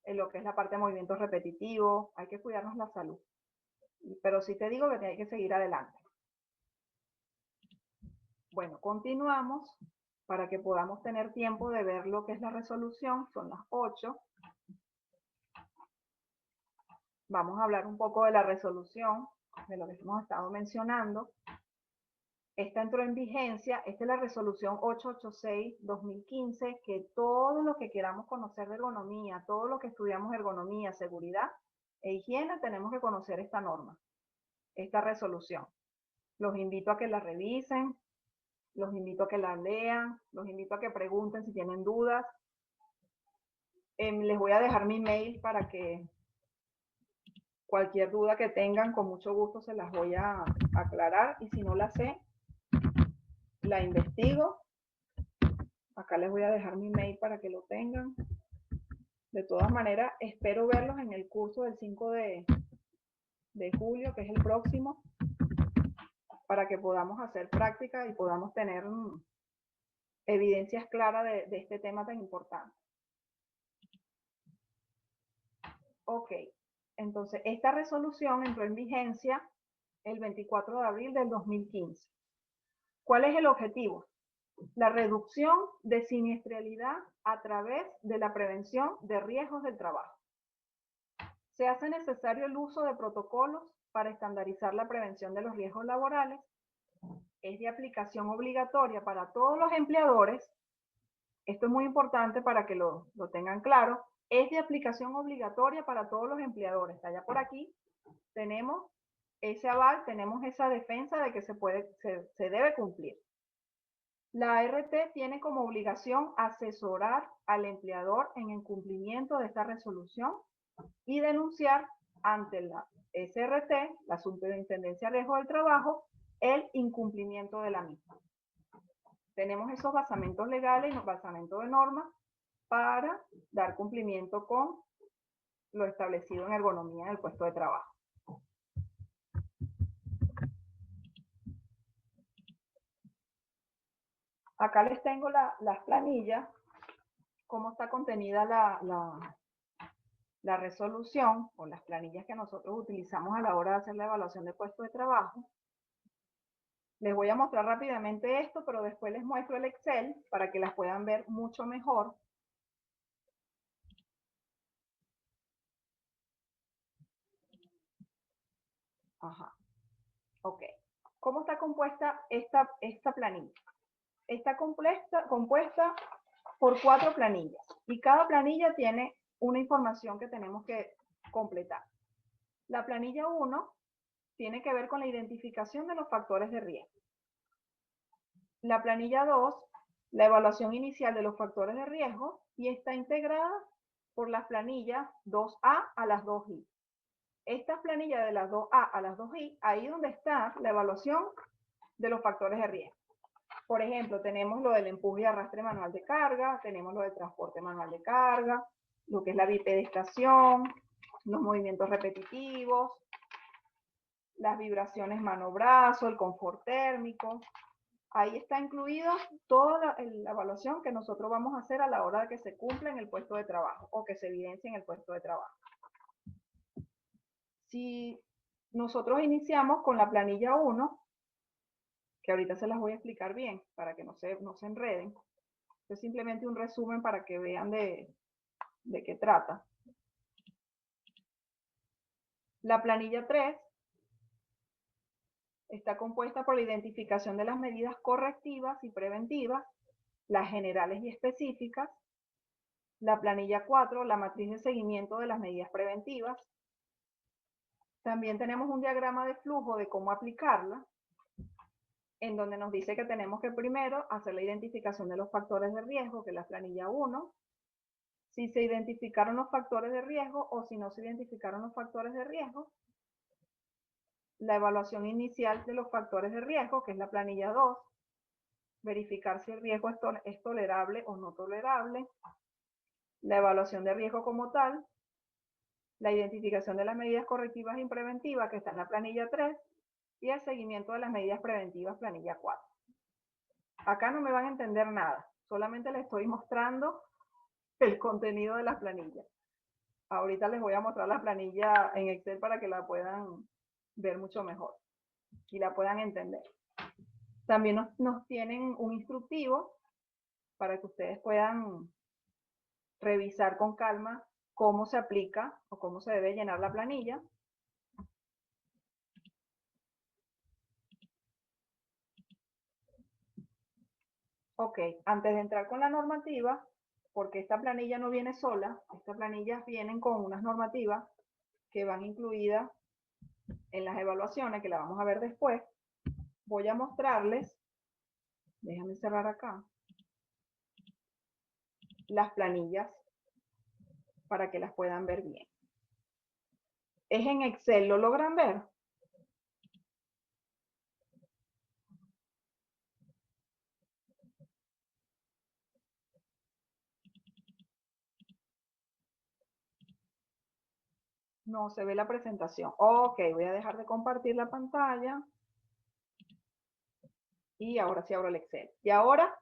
lo que es la parte de movimientos repetitivos, hay que cuidarnos la salud. Pero sí te digo que hay que seguir adelante. Bueno, continuamos para que podamos tener tiempo de ver lo que es la resolución. Son las 8. Vamos a hablar un poco de la resolución, de lo que hemos estado mencionando. Esta entró en vigencia, esta es la resolución 886-2015, que todo lo que queramos conocer de ergonomía, todo lo que estudiamos ergonomía, seguridad e higiene, tenemos que conocer esta norma, esta resolución. Los invito a que la revisen, los invito a que la lean, los invito a que pregunten si tienen dudas. Les voy a dejar mi mail para que cualquier duda que tengan, con mucho gusto se las voy a aclarar. Y si no la sé, la investigo. Acá les voy a dejar mi mail para que lo tengan. De todas maneras, espero verlos en el curso del 5 de julio, que es el próximo, para que podamos hacer práctica y podamos tener evidencias claras de este tema tan importante. Ok, entonces esta resolución entró en vigencia el 24 de abril del 2015. ¿Cuál es el objetivo? La reducción de siniestralidad a través de la prevención de riesgos del trabajo. Se hace necesario el uso de protocolos para estandarizar la prevención de los riesgos laborales. Es de aplicación obligatoria para todos los empleadores. Esto es muy importante para que lo tengan claro. Es de aplicación obligatoria para todos los empleadores. Allá por aquí tenemos ese aval, tenemos esa defensa de que se debe cumplir. La ART tiene como obligación asesorar al empleador en el cumplimiento de esta resolución y denunciar ante la SRT, la Superintendencia de Riesgo del Trabajo, el incumplimiento de la misma. Tenemos esos basamentos legales y los basamentos de normas para dar cumplimiento con lo establecido en ergonomía del puesto de trabajo. Acá les tengo las planillas, cómo está contenida la resolución o las planillas que nosotros utilizamos a la hora de hacer la evaluación de puesto de trabajo. Les voy a mostrar rápidamente esto, pero después les muestro el Excel para que las puedan ver mucho mejor. Ajá. Ok. ¿Cómo está compuesta esta planilla? Está compuesta por 4 planillas y cada planilla tiene una información que tenemos que completar. La planilla 1 tiene que ver con la identificación de los factores de riesgo. La planilla 2, la evaluación inicial de los factores de riesgo, y está integrada por las planillas 2A a las 2I. Estas planillas de las 2A a las 2I, ahí donde está la evaluación de los factores de riesgo. Por ejemplo, tenemos lo del empuje y arrastre manual de carga, tenemos lo del transporte manual de carga, lo que es la bipedestación, los movimientos repetitivos, las vibraciones mano-brazo, el confort térmico. Ahí está incluida toda la evaluación que nosotros vamos a hacer a la hora de que se cumpla en el puesto de trabajo o que se evidencie en el puesto de trabajo. Si nosotros iniciamos con la planilla 1, que ahorita se las voy a explicar bien para que no se enreden. Es simplemente un resumen para que vean de qué trata. La planilla 3 está compuesta por la identificación de las medidas correctivas y preventivas, las generales y específicas. La planilla 4, la matriz de seguimiento de las medidas preventivas. También tenemos un diagrama de flujo de cómo aplicarla, en donde nos dice que tenemos que primero hacer la identificación de los factores de riesgo, que es la planilla 1. Si se identificaron los factores de riesgo o si no se identificaron los factores de riesgo, la evaluación inicial de los factores de riesgo, que es la planilla 2, verificar si el riesgo es tolerable o no tolerable, la evaluación de riesgo como tal, la identificación de las medidas correctivas y preventivas, que está en la planilla 3, y el seguimiento de las medidas preventivas, planilla 4. Acá no me van a entender nada, solamente les estoy mostrando el contenido de las planillas. Ahorita les voy a mostrar la planilla en Excel para que la puedan ver mucho mejor y la puedan entender. También nos tienen un instructivo para que ustedes puedan revisar con calma cómo se aplica o cómo se debe llenar la planilla. Ok, antes de entrar con la normativa, porque esta planilla no viene sola, estas planillas vienen con unas normativas que van incluidas en las evaluaciones, que la vamos a ver después. Voy a mostrarles, déjenme cerrar acá, las planillas para que las puedan ver bien. Es en Excel, ¿lo logran ver? No se ve la presentación. Ok, voy a dejar de compartir la pantalla. Y ahora sí abro el Excel. ¿Y ahora?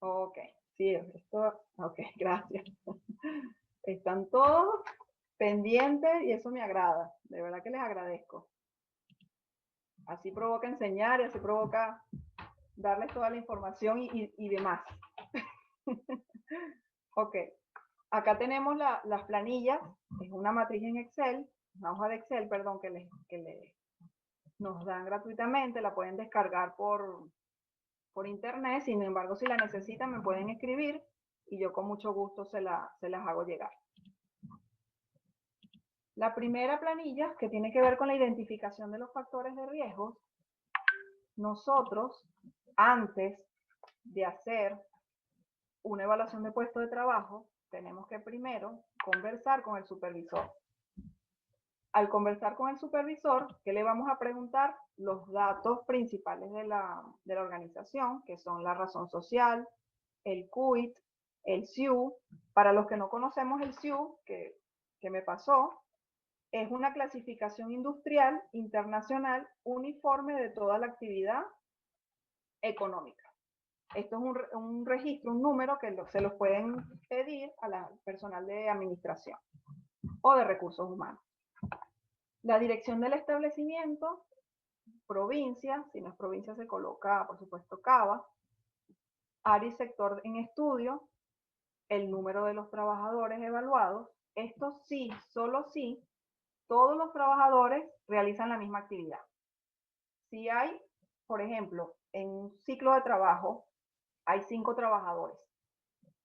Ok, sí, esto, ok, gracias. Están todos pendientes y eso me agrada. De verdad que les agradezco. Así provoca enseñar y así provoca darles toda la información y demás. Ok, acá tenemos las planillas. Es una matriz en Excel, una hoja de Excel, perdón, que nos dan gratuitamente. La pueden descargar por internet. Sin embargo, si la necesitan, me pueden escribir y yo con mucho gusto se las hago llegar. La primera planilla, que tiene que ver con la identificación de los factores de riesgo, nosotros, antes de hacer una evaluación de puesto de trabajo, tenemos que primero conversar con el supervisor. Al conversar con el supervisor, ¿qué le vamos a preguntar? Los datos principales de la organización, que son la razón social, el CUIT, el SIU. Para los que no conocemos el SIU, que me pasó, es una clasificación industrial internacional uniforme de toda la actividad económica. Esto es un registro, un número que se los pueden pedir al personal de administración o de recursos humanos. La dirección del establecimiento, provincia, si no es provincia se coloca, por supuesto, CABA, área y sector en estudio, el número de los trabajadores evaluados. Esto sí, solo sí, todos los trabajadores realizan la misma actividad. Si hay, por ejemplo, en un ciclo de trabajo, hay 5 trabajadores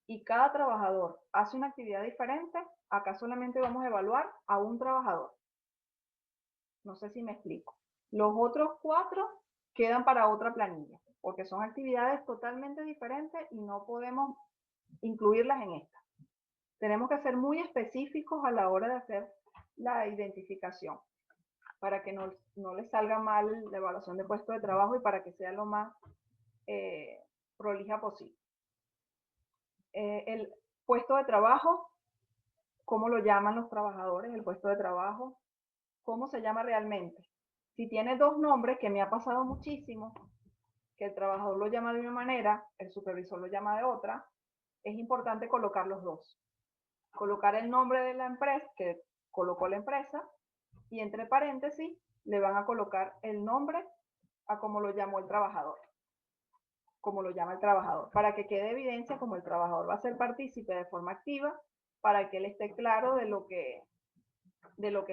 y cada trabajador hace una actividad diferente, acá solamente vamos a evaluar a un trabajador. No sé si me explico. Los otros 4 quedan para otra planilla, porque son actividades totalmente diferentes y no podemos incluirlas en esta. Tenemos que ser muy específicos a la hora de hacer la identificación para que no les salga mal la evaluación de puesto de trabajo y para que sea lo más prolija posible. El puesto de trabajo, ¿cómo lo llaman los trabajadores? El puesto de trabajo, ¿cómo se llama realmente? Si tiene dos nombres, que me ha pasado muchísimo, que el trabajador lo llama de una manera, el supervisor lo llama de otra, es importante colocar los dos. Colocar el nombre de la empresa, que colocó la empresa, y entre paréntesis le van a colocar el nombre a como lo llamó el trabajador, como lo llama el trabajador, para que quede evidencia como el trabajador va a ser partícipe de forma activa, para que él esté claro de lo que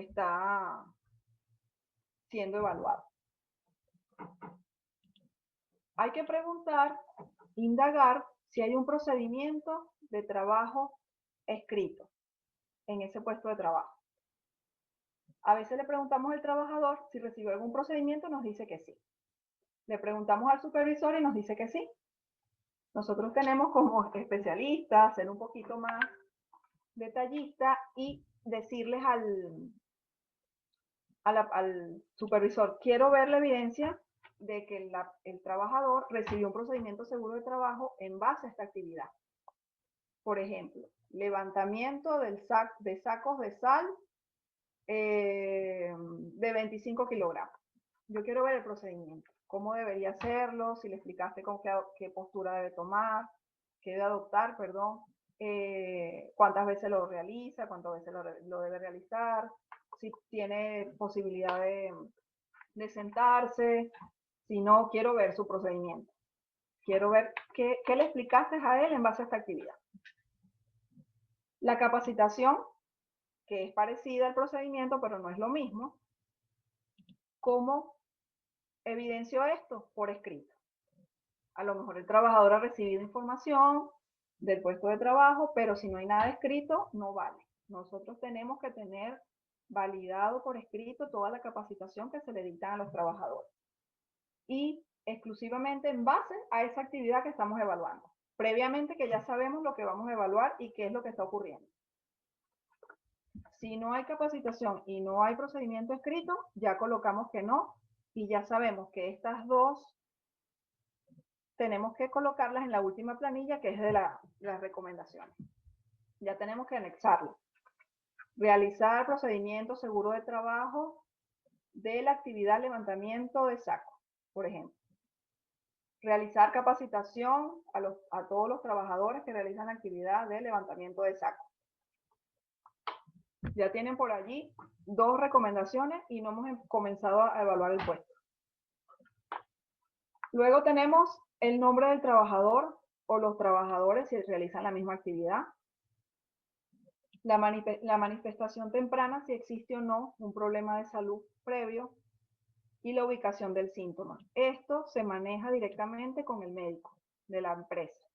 está siendo evaluado. Hay que preguntar, indagar si hay un procedimiento de trabajo escrito en ese puesto de trabajo. A veces le preguntamos al trabajador si recibió algún procedimiento, nos dice que sí. Le preguntamos al supervisor y nos dice que sí. Nosotros tenemos como especialistas ser un poquito más detallista y decirles al supervisor, quiero ver la evidencia de que el trabajador recibió un procedimiento seguro de trabajo en base a esta actividad. Por ejemplo, levantamiento de sacos de sal de 25 kilogramos. Yo quiero ver el procedimiento, cómo debería hacerlo, si le explicaste con qué postura debe tomar, qué debe adoptar, perdón, cuántas veces lo realiza, cuántas veces lo debe realizar, si tiene posibilidad de sentarse, si no, quiero ver su procedimiento. Quiero ver qué le explicaste a él en base a esta actividad. La capacitación, que es parecida al procedimiento, pero no es lo mismo. ¿Cómo evidenció esto? Por escrito. A lo mejor el trabajador ha recibido información del puesto de trabajo, pero si no hay nada escrito, no vale. Nosotros tenemos que tener validado por escrito toda la capacitación que se le dicta a los trabajadores. Y exclusivamente en base a esa actividad que estamos evaluando. Previamente que ya sabemos lo que vamos a evaluar y qué es lo que está ocurriendo. Si no hay capacitación y no hay procedimiento escrito, ya colocamos que no y ya sabemos que estas dos tenemos que colocarlas en la última planilla, que es de las recomendaciones. Ya tenemos que anexarlo. Realizar procedimiento seguro de trabajo de la actividad levantamiento de saco, por ejemplo. Realizar capacitación a todos los trabajadores que realizan la actividad de levantamiento de saco. Ya tienen por allí dos recomendaciones y no hemos comenzado a evaluar el puesto. Luego tenemos el nombre del trabajador o los trabajadores si realizan la misma actividad. La manifestación temprana, si existe o no un problema de salud previo, y la ubicación del síntoma. Esto se maneja directamente con el médico de la empresa.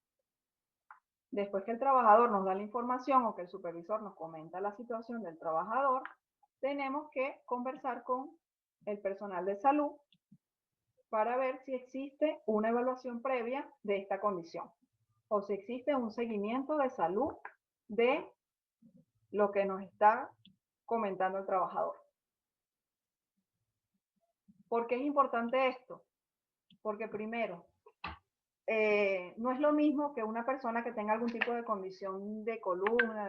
Después que el trabajador nos da la información o que el supervisor nos comenta la situación del trabajador, tenemos que conversar con el personal de salud para ver si existe una evaluación previa de esta condición o si existe un seguimiento de salud de lo que nos está comentando el trabajador. ¿Por qué es importante esto? Porque primero, no es lo mismo que una persona que tenga algún tipo de condición de columna,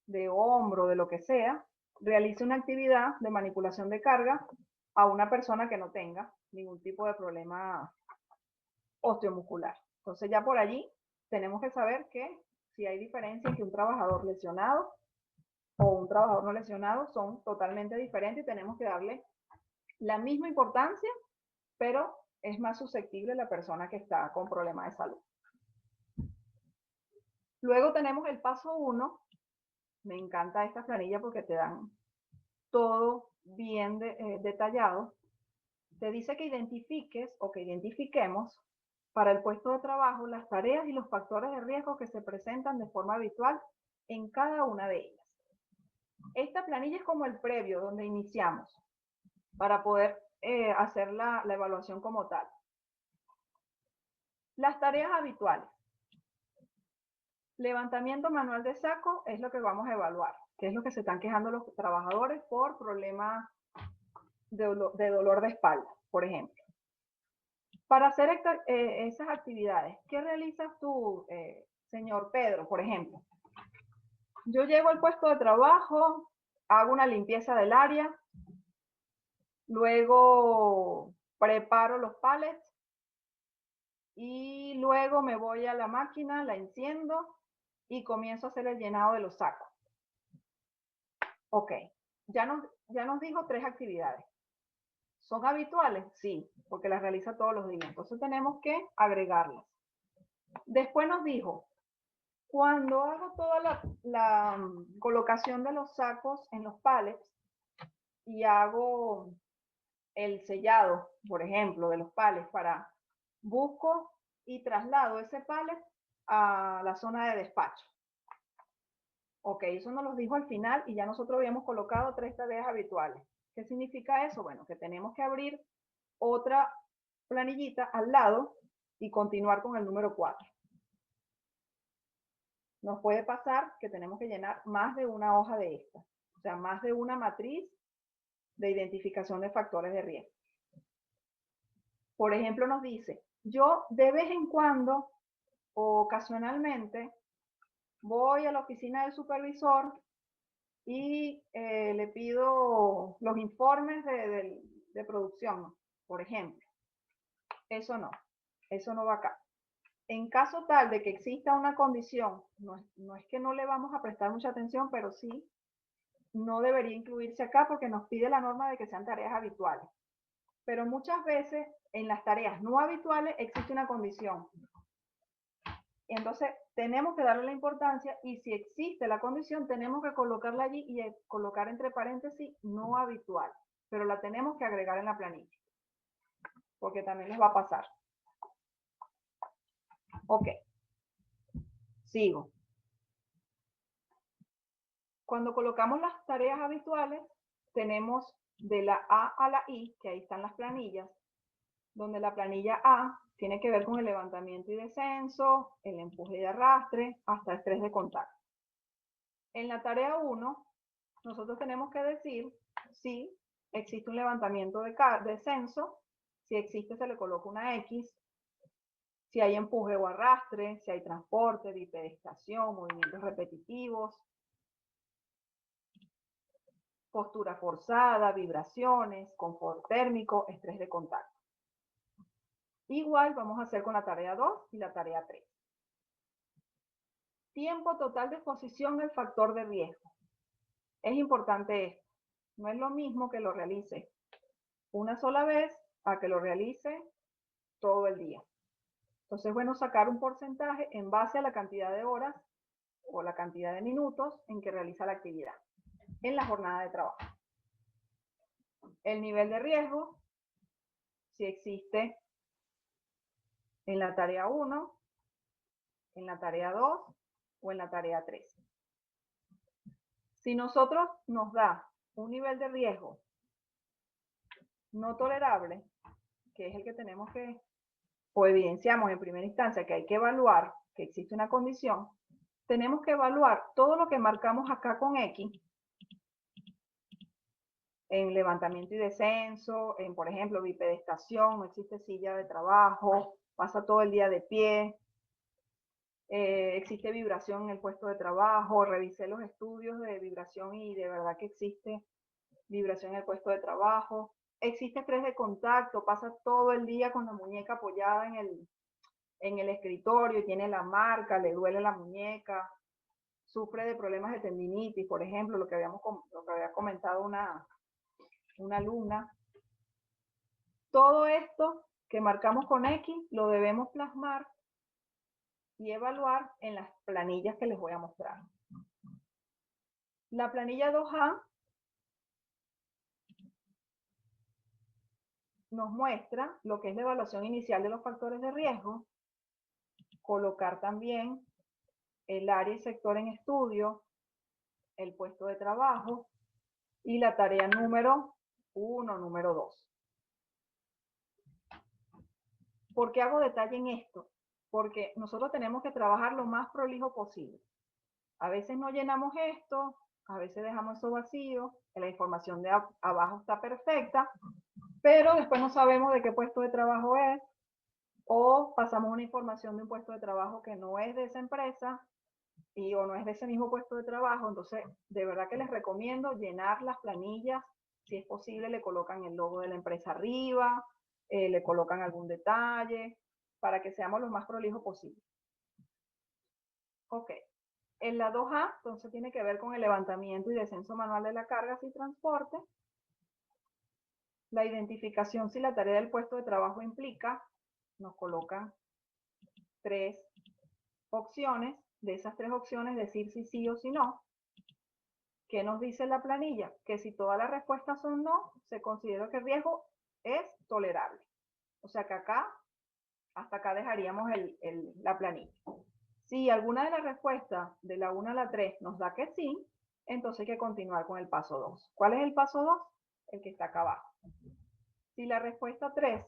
de hombro, de lo que sea, realice una actividad de manipulación de carga a una persona que no tenga ningún tipo de problema osteomuscular. Entonces ya por allí tenemos que saber que si hay diferencia entre un trabajador lesionado o un trabajador no lesionado son totalmente diferentes y tenemos que darle la misma importancia, pero es más susceptible la persona que está con problemas de salud. Luego tenemos el paso 1. Me encanta esta planilla porque te dan todo bien detallado. Te dice que identifiques o que identifiquemos para el puesto de trabajo las tareas y los factores de riesgo que se presentan de forma habitual en cada una de ellas. Esta planilla es como el previo donde iniciamos para poder hacer la evaluación como tal. Las tareas habituales. Levantamiento manual de saco es lo que vamos a evaluar, que es lo que se están quejando los trabajadores por problemas de dolor de espalda, por ejemplo. Para hacer esas actividades, ¿qué realizas tú, señor Pedro, por ejemplo? Yo llego al puesto de trabajo, hago una limpieza del área, luego preparo los pallets y luego me voy a la máquina, la enciendo y comienzo a hacer el llenado de los sacos. Ok, ya nos dijo 3 actividades. ¿Son habituales? Sí, porque las realiza todos los días. Entonces tenemos que agregarlas. Después nos dijo, cuando hago toda la colocación de los sacos en los pallets y hago el sellado, por ejemplo, de los pallets busco y traslado ese pallet a la zona de despacho. Ok, eso nos lo dijo al final y ya nosotros habíamos colocado 3 tareas habituales. ¿Qué significa eso? Bueno, que tenemos que abrir otra planillita al lado y continuar con el número 4. Nos puede pasar que tenemos que llenar más de una hoja de esta, o sea, más de una matriz de identificación de factores de riesgo. Por ejemplo, nos dice, yo de vez en cuando o ocasionalmente voy a la oficina del supervisor y le pido los informes de producción, por ejemplo. Eso no va acá. En caso tal de que exista una condición, no es que no le vamos a prestar mucha atención, pero sí, no debería incluirse acá porque nos pide la norma de que sean tareas habituales. Pero muchas veces en las tareas no habituales existe una condición. Entonces tenemos que darle la importancia y si existe la condición tenemos que colocarla allí y colocar entre paréntesis no habitual, pero la tenemos que agregar en la planilla porque también les va a pasar. Ok, sigo. Cuando colocamos las tareas habituales tenemos de la A a la I, que ahí están las planillas, donde la planilla A tiene que ver con el levantamiento y descenso, el empuje y arrastre, hasta estrés de contacto. En la tarea 1, nosotros tenemos que decir si existe un levantamiento de descenso, si existe se le coloca una X, si hay empuje o arrastre, si hay transporte, bipedestación, movimientos repetitivos, postura forzada, vibraciones, confort térmico, estrés de contacto. Igual vamos a hacer con la tarea 2 y la tarea 3. Tiempo total de exposición al factor de riesgo. Es importante esto. No es lo mismo que lo realice una sola vez a que lo realice todo el día. Entonces es bueno sacar un porcentaje en base a la cantidad de horas o la cantidad de minutos en que realiza la actividad en la jornada de trabajo. El nivel de riesgo, si existe en la tarea 1, en la tarea 2 o en la tarea 3. Si nosotros nos da un nivel de riesgo no tolerable, que es el que tenemos que, o evidenciamos en primera instancia que hay que evaluar, que existe una condición, tenemos que evaluar todo lo que marcamos acá con X en levantamiento y descenso, en, por ejemplo, bipedestación, no existe silla de trabajo, pasa todo el día de pie, existe vibración en el puesto de trabajo, revisé los estudios de vibración y de verdad que existe vibración en el puesto de trabajo, existe estrés de contacto, pasa todo el día con la muñeca apoyada en el escritorio y tiene la marca, le duele la muñeca, sufre de problemas de tendinitis, por ejemplo, lo que había comentado una alumna. Todo esto que marcamos con X lo debemos plasmar y evaluar en las planillas que les voy a mostrar. La planilla 2A nos muestra lo que es la evaluación inicial de los factores de riesgo, colocar también el área y sector en estudio, el puesto de trabajo y la tarea número 1, número 2. ¿Por qué hago detalle en esto? porque nosotros tenemos que trabajar lo más prolijo posible. A veces no llenamos esto, a veces dejamos eso vacío, la información de abajo está perfecta, pero después no sabemos de qué puesto de trabajo es, o pasamos una información de un puesto de trabajo que no es de esa empresa o no es de ese mismo puesto de trabajo. Entonces, de verdad que les recomiendo llenar las planillas. Si es posible, le colocan el logo de la empresa arriba, le colocan algún detalle, para que seamos lo más prolijo posible. Ok. En la 2A, entonces tiene que ver con el levantamiento y descenso manual de la carga y transporte. La identificación si la tarea del puesto de trabajo implica, nos colocan 3 opciones. De esas 3 opciones, decir si sí o si no. ¿Qué nos dice la planilla? Que si todas las respuestas son no, se considera que el riesgo es tolerable. O sea que acá, hasta acá dejaríamos la planilla. Si alguna de las respuestas de la 1 a la 3 nos da que sí, entonces hay que continuar con el paso 2. ¿Cuál es el paso 2? El que está acá abajo. Si la respuesta 3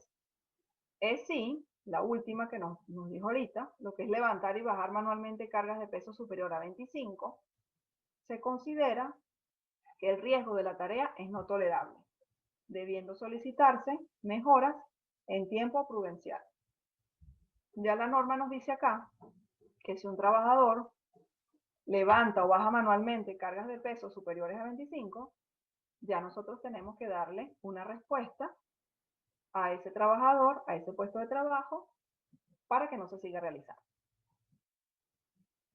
es sí, la última que nos dijo ahorita, lo que es levantar y bajar manualmente cargas de peso superior a 25, se considera que el riesgo de la tarea es no tolerable, debiendo solicitarse mejoras en tiempo prudencial. Ya la norma nos dice acá que si un trabajador levanta o baja manualmente cargas de peso superiores a 25, ya nosotros tenemos que darle una respuesta a ese trabajador, a ese puesto de trabajo, para que no se siga realizando,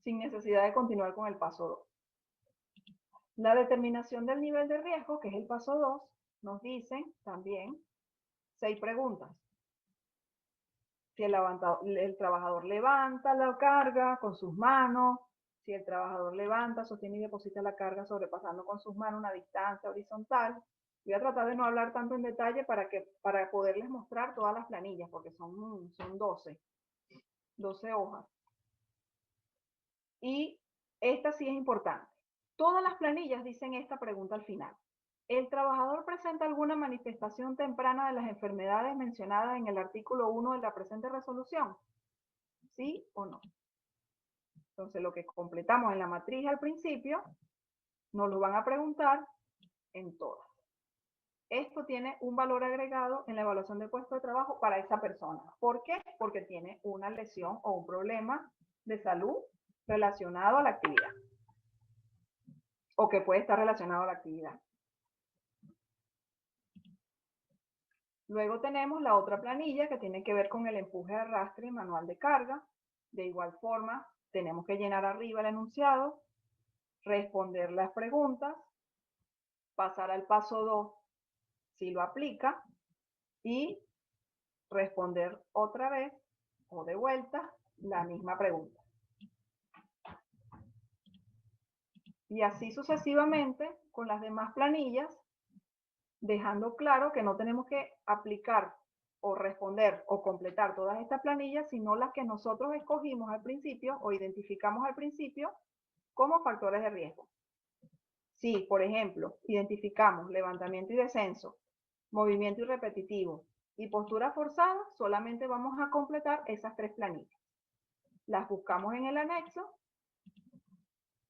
sin necesidad de continuar con el paso 2. La determinación del nivel de riesgo, que es el paso 2, nos dicen también 6 preguntas. Si el trabajador levanta la carga con sus manos, si el trabajador levanta, sostiene y deposita la carga sobrepasando con sus manos una distancia horizontal. Voy a tratar de no hablar tanto en detalle para poderles mostrar todas las planillas, porque son 12 hojas. Y esta sí es importante. Todas las planillas dicen esta pregunta al final. ¿El trabajador presenta alguna manifestación temprana de las enfermedades mencionadas en el artículo 1 de la presente resolución? ¿Sí o no? Entonces, lo que completamos en la matriz al principio, nos lo van a preguntar en todas. Esto tiene un valor agregado en la evaluación del puesto de trabajo para esa persona. ¿Por qué? Porque tiene una lesión o un problema de salud relacionado a la actividad, o que puede estar relacionado a la actividad. Luego tenemos la otra planilla que tiene que ver con el empuje, arrastre y manual de carga. De igual forma, tenemos que llenar arriba el enunciado, responder las preguntas, pasar al paso 2 si lo aplica y responder otra vez o de vuelta la misma pregunta. Y así sucesivamente con las demás planillas, dejando claro que no tenemos que aplicar o responder o completar todas estas planillas, sino las que nosotros escogimos al principio o identificamos al principio como factores de riesgo. Si, por ejemplo, identificamos levantamiento y descenso, movimiento y repetitivo y postura forzada, solamente vamos a completar esas 3 planillas. Las buscamos en el anexo,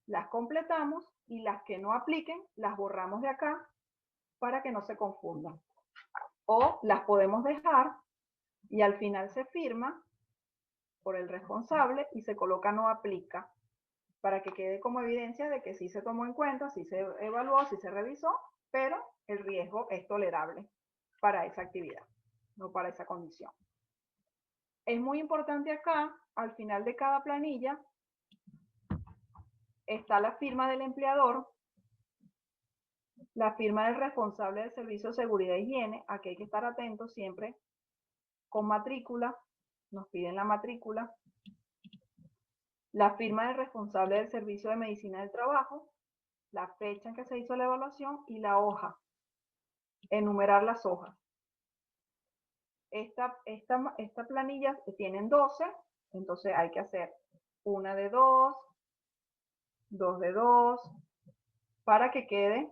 las completamos y las que no apliquen las borramos de acá para que no se confundan. O las podemos dejar y al final se firma por el responsable y se coloca no aplica para que quede como evidencia de que sí se tomó en cuenta, sí se evaluó, sí se revisó, pero el riesgo es tolerable para esa actividad, no para esa condición. Es muy importante acá, al final de cada planilla, está la firma del empleador, la firma del responsable del servicio de seguridad e higiene. Aquí hay que estar atentos siempre con matrícula, nos piden la matrícula, la firma del responsable del servicio de medicina del trabajo, la fecha en que se hizo la evaluación y la hoja, enumerar las hojas. Esta planilla tienen 12, entonces hay que hacer una de 2, 2 de 2, para que quede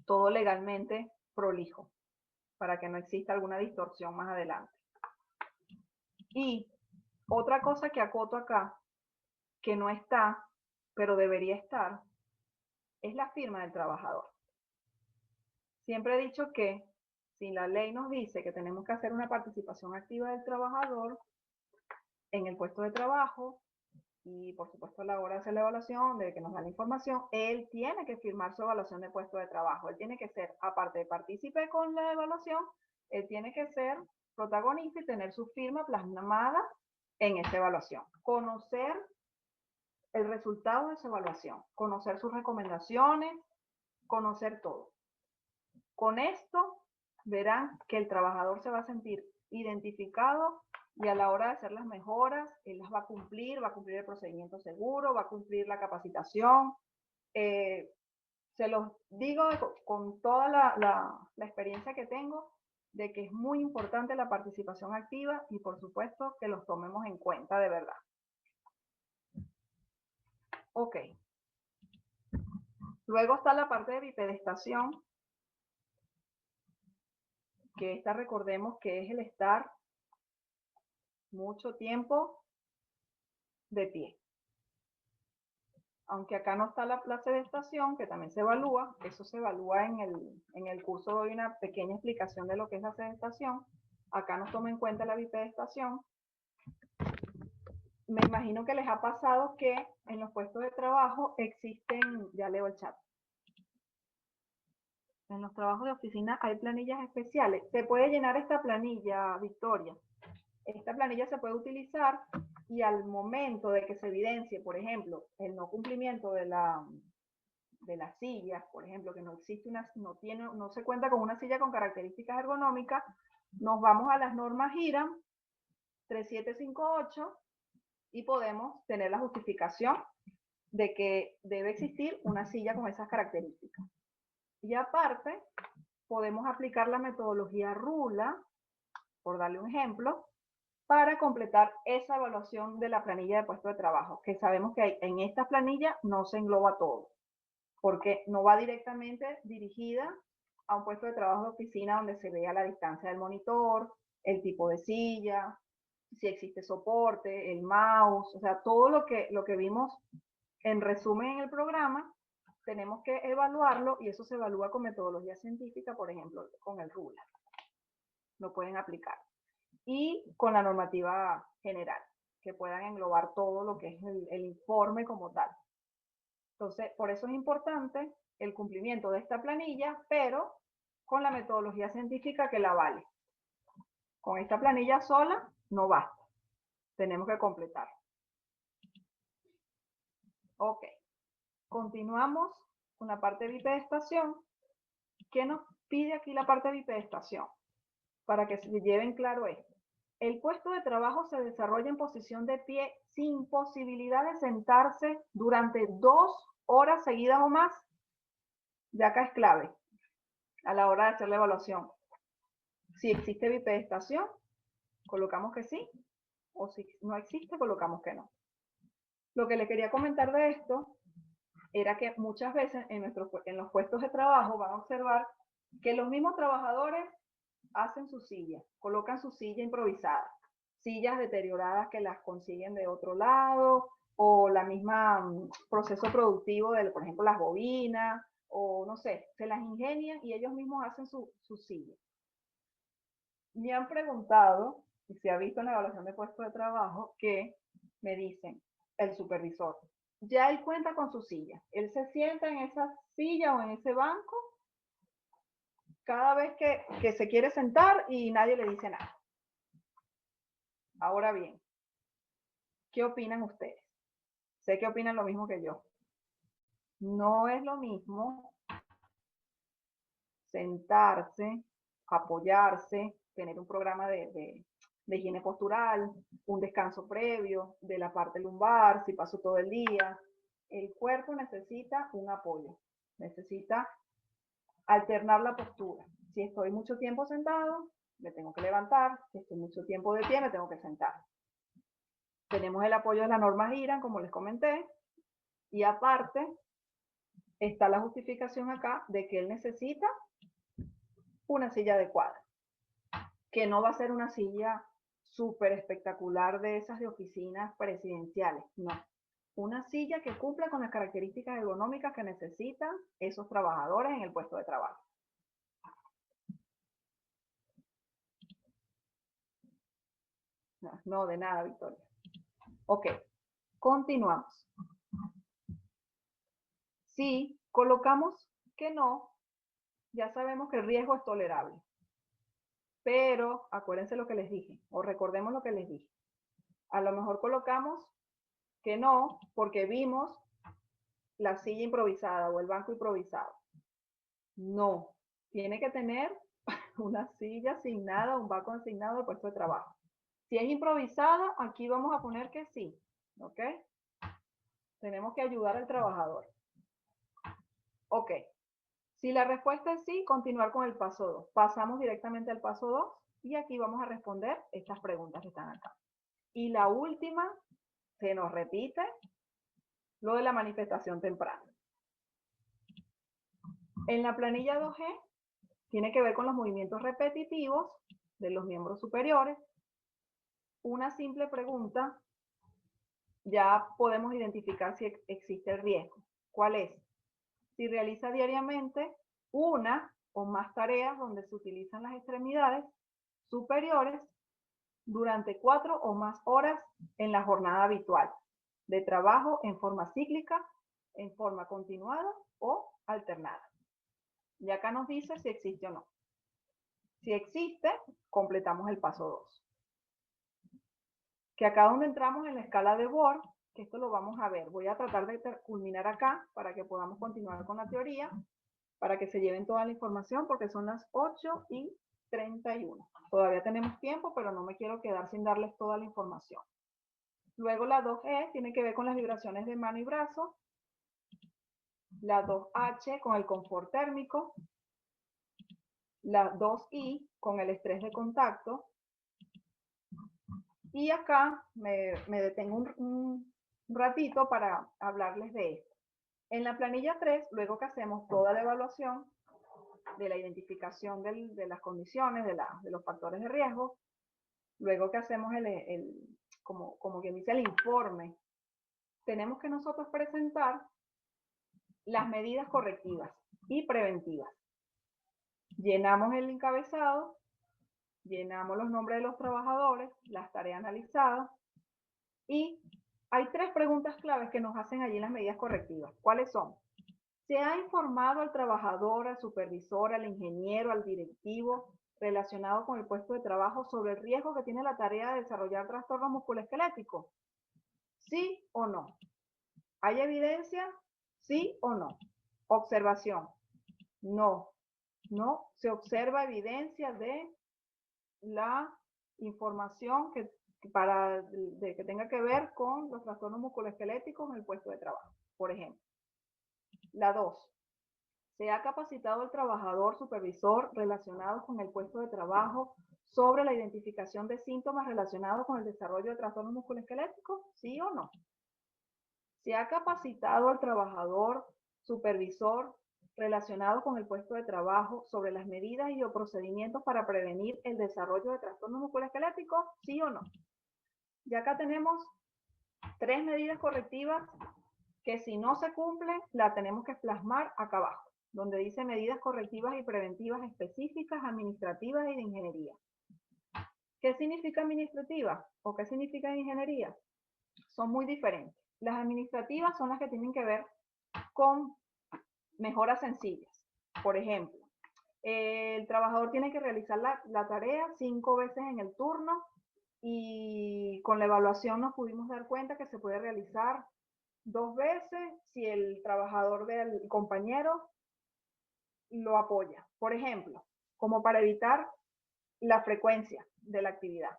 todo legalmente prolijo, para que no exista alguna distorsión más adelante. Y Otra cosa que acoto acá, que no está, pero debería estar, es la firma del trabajador. Siempre he dicho que si la ley nos dice que tenemos que hacer una participación activa del trabajador en el puesto de trabajo y por supuesto a la hora de hacer la evaluación, de que nos da la información, él tiene que firmar su evaluación de puesto de trabajo. Él tiene que ser, aparte de partícipe con la evaluación, él tiene que ser protagonista y tener su firma plasmada en esa evaluación. Conocer el resultado de esa evaluación, conocer sus recomendaciones, conocer todo. Con esto verán que el trabajador se va a sentir identificado y a la hora de hacer las mejoras, él las va a cumplir el procedimiento seguro, va a cumplir la capacitación. Se los digo con toda la experiencia que tengo de que es muy importante la participación activa y por supuesto que los tomemos en cuenta de verdad. Ok. Luego está la parte de bipedestación, que esta recordemos que es el estar mucho tiempo de pie. Aunque acá no está la sedestación, que también se evalúa, eso se evalúa en el curso, doy una pequeña explicación de lo que es la sedestación. Acá no toma en cuenta la bipedestación. Me imagino que les ha pasado que en los puestos de trabajo existen, ya leo el chat, en los trabajos de oficina hay planillas especiales. Se puede llenar esta planilla, Victoria. Esta planilla se puede utilizar y al momento de que se evidencie, por ejemplo, el no cumplimiento de las sillas, por ejemplo, que no existe no se cuenta con una silla con características ergonómicas, nos vamos a las normas IRAM 3758 y podemos tener la justificación de que debe existir una silla con esas características. Y aparte, podemos aplicar la metodología RULA, por darle un ejemplo, para completar esa evaluación de la planilla de puesto de trabajo, que sabemos que en esta planilla no se engloba todo, porque no va directamente dirigida a un puesto de trabajo de oficina donde se vea la distancia del monitor, el tipo de silla, si existe soporte, el mouse, o sea, todo lo que vimos en resumen en el programa, tenemos que evaluarlo y eso se evalúa con metodología científica, por ejemplo, con el RULA. Lo pueden aplicar. Y con la normativa general, que puedan englobar todo lo que es el informe como tal. Entonces, por eso es importante el cumplimiento de esta planilla, pero con la metodología científica que la vale. Con esta planilla sola no basta. Tenemos que completar. Ok. Continuamos con la parte de bipedestación. ¿Qué nos pide aquí la parte de bipedestación? Para que se lleven claro esto. El puesto de trabajo se desarrolla en posición de pie sin posibilidad de sentarse durante 2 horas seguidas o más. Ya acá es clave a la hora de hacer la evaluación. Si existe bipedestación, colocamos que sí, o si no existe, colocamos que no. Lo que le quería comentar de esto era que muchas veces en los puestos de trabajo van a observar que los mismos trabajadores hacen su silla, colocan su silla improvisada, sillas deterioradas que las consiguen de otro lado, o la misma proceso productivo de, por ejemplo, las bobinas, o no sé, se las ingenian y ellos mismos hacen su silla. Me han preguntado, y se ha visto en la evaluación de puestos de trabajo, que me dicen, el supervisor, ya él cuenta con su silla, él se sienta en esa silla o en ese banco cada vez que se quiere sentar y nadie le dice nada. Ahora bien, ¿qué opinan ustedes? Sé que opinan lo mismo que yo. No es lo mismo sentarse, apoyarse, tener un programa de higiene postural, un descanso previo de la parte lumbar, si paso todo el día. El cuerpo necesita un apoyo, necesita alternar la postura. Si estoy mucho tiempo sentado, me tengo que levantar. Si estoy mucho tiempo de pie, me tengo que sentar. Tenemos el apoyo de las normas IRAN, como les comenté, y aparte está la justificación acá de que él necesita una silla adecuada, que no va a ser una silla súper espectacular de esas de oficinas presidenciales. No. Una silla que cumpla con las características ergonómicas que necesitan esos trabajadores en el puesto de trabajo. No, de nada, Victoria. Ok, continuamos. Si colocamos que no, ya sabemos que el riesgo es tolerable. Pero acuérdense lo que les dije, o recordemos lo que les dije. A lo mejor colocamos que no, porque vimos la silla improvisada o el banco improvisado. No, tiene que tener una silla asignada, un banco asignado al puesto de trabajo. Si es improvisada, aquí vamos a poner que sí, ¿ok? Tenemos que ayudar al trabajador. Ok, si la respuesta es sí, continuar con el paso 2. Pasamos directamente al paso 2 y aquí vamos a responder estas preguntas que están acá. Y la última, se nos repite, lo de la manifestación temprana. En la planilla 2G tiene que ver con los movimientos repetitivos de los miembros superiores. Una simple pregunta, ya podemos identificar si existe el riesgo. ¿Cuál es? Si realiza diariamente una o más tareas donde se utilizan las extremidades superiores durante 4 o más horas en la jornada habitual de trabajo en forma cíclica, en forma continuada o alternada. Y acá nos dice si existe o no. Si existe, completamos el paso 2. Que acá donde entramos en la escala de Bohr, que esto lo vamos a ver. Voy a tratar de culminar acá para que podamos continuar con la teoría, para que se lleven toda la información, porque son las 8:31. Todavía tenemos tiempo, pero no me quiero quedar sin darles toda la información. Luego la 2E tiene que ver con las vibraciones de mano y brazo. La 2H con el confort térmico. La 2I con el estrés de contacto. Y acá me detengo un ratito para hablarles de esto. En la planilla 3, luego que hacemos toda la evaluación de la identificación de las condiciones, de los factores de riesgo, luego que hacemos como quien dice, el informe, tenemos que nosotros presentar las medidas correctivas y preventivas. Llenamos el encabezado, llenamos los nombres de los trabajadores, las tareas analizadas, y hay 3 preguntas claves que nos hacen allí en las medidas correctivas. ¿Cuáles son? ¿Se ha informado al trabajador, al supervisor, al ingeniero, al directivo relacionado con el puesto de trabajo sobre el riesgo que tiene la tarea de desarrollar trastorno musculoesquelético? ¿Sí o no? ¿Hay evidencia? ¿Sí o no? Observación. No. No se observa evidencia de la información que tenga que ver con los trastornos musculoesqueléticos en el puesto de trabajo, por ejemplo. La 2. ¿Se ha capacitado el trabajador supervisor relacionado con el puesto de trabajo sobre la identificación de síntomas relacionados con el desarrollo de trastornos musculoesqueléticos? ¿Sí o no? ¿Se ha capacitado al trabajador supervisor relacionado con el puesto de trabajo sobre las medidas y o procedimientos para prevenir el desarrollo de trastornos musculoesqueléticos? ¿Sí o no? Y acá tenemos 3 medidas correctivas que si no se cumplen, la tenemos que plasmar acá abajo, donde dice medidas correctivas y preventivas específicas, administrativas y de ingeniería. ¿Qué significa administrativa o qué significa ingeniería? Son muy diferentes. Las administrativas son las que tienen que ver con mejoras sencillas. Por ejemplo, el trabajador tiene que realizar la tarea 5 veces en el turno y con la evaluación nos pudimos dar cuenta que se puede realizar 2 veces si el trabajador del compañero lo apoya. Por ejemplo, como para evitar la frecuencia de la actividad.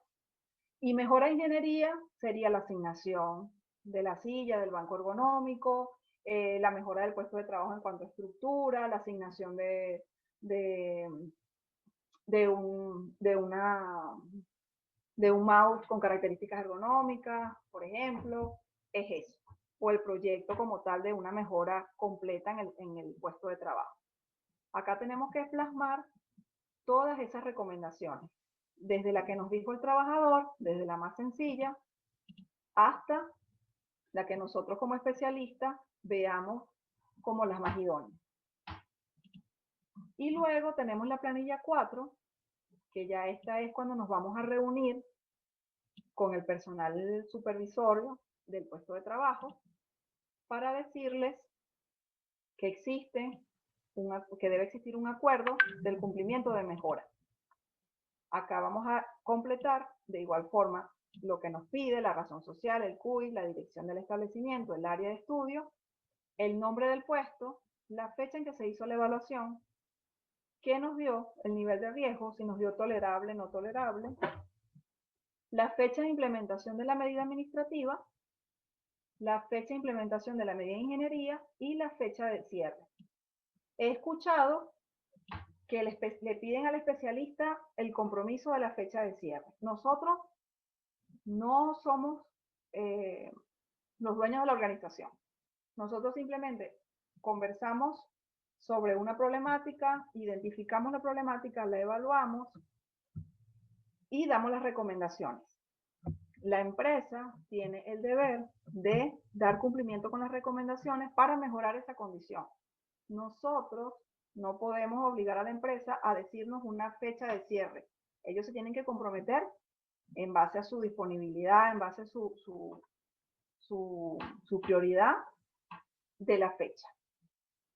Y mejora ingeniería sería la asignación de la silla, del banco ergonómico, la mejora del puesto de trabajo en cuanto a estructura, la asignación de un mouse con características ergonómicas, por ejemplo, es eso. O el proyecto como tal de una mejora completa en el puesto de trabajo. Acá tenemos que plasmar todas esas recomendaciones. desde la que nos dijo el trabajador, desde la más sencilla, hasta la que nosotros como especialistas veamos como las más idóneas. Y luego tenemos la planilla 4, que ya esta es cuando nos vamos a reunir con el personal supervisorio del puesto de trabajo para decirles que que debe existir un acuerdo del cumplimiento de mejoras. Acá vamos a completar de igual forma lo que nos pide la razón social, el CUI, la dirección del establecimiento, el área de estudio, el nombre del puesto, la fecha en que se hizo la evaluación, qué nos dio, el nivel de riesgo, si nos dio tolerable, no tolerable, la fecha de implementación de la medida administrativa, la fecha de implementación de la medida de ingeniería y la fecha de cierre. He escuchado que le piden al especialista el compromiso de la fecha de cierre. Nosotros no somos los dueños de la organización. Nosotros simplemente conversamos sobre una problemática, identificamos la problemática, la evaluamos y damos las recomendaciones. La empresa tiene el deber de dar cumplimiento con las recomendaciones para mejorar esa condición. Nosotros no podemos obligar a la empresa a decirnos una fecha de cierre. Ellos se tienen que comprometer en base a su disponibilidad, en base a su prioridad de la fecha.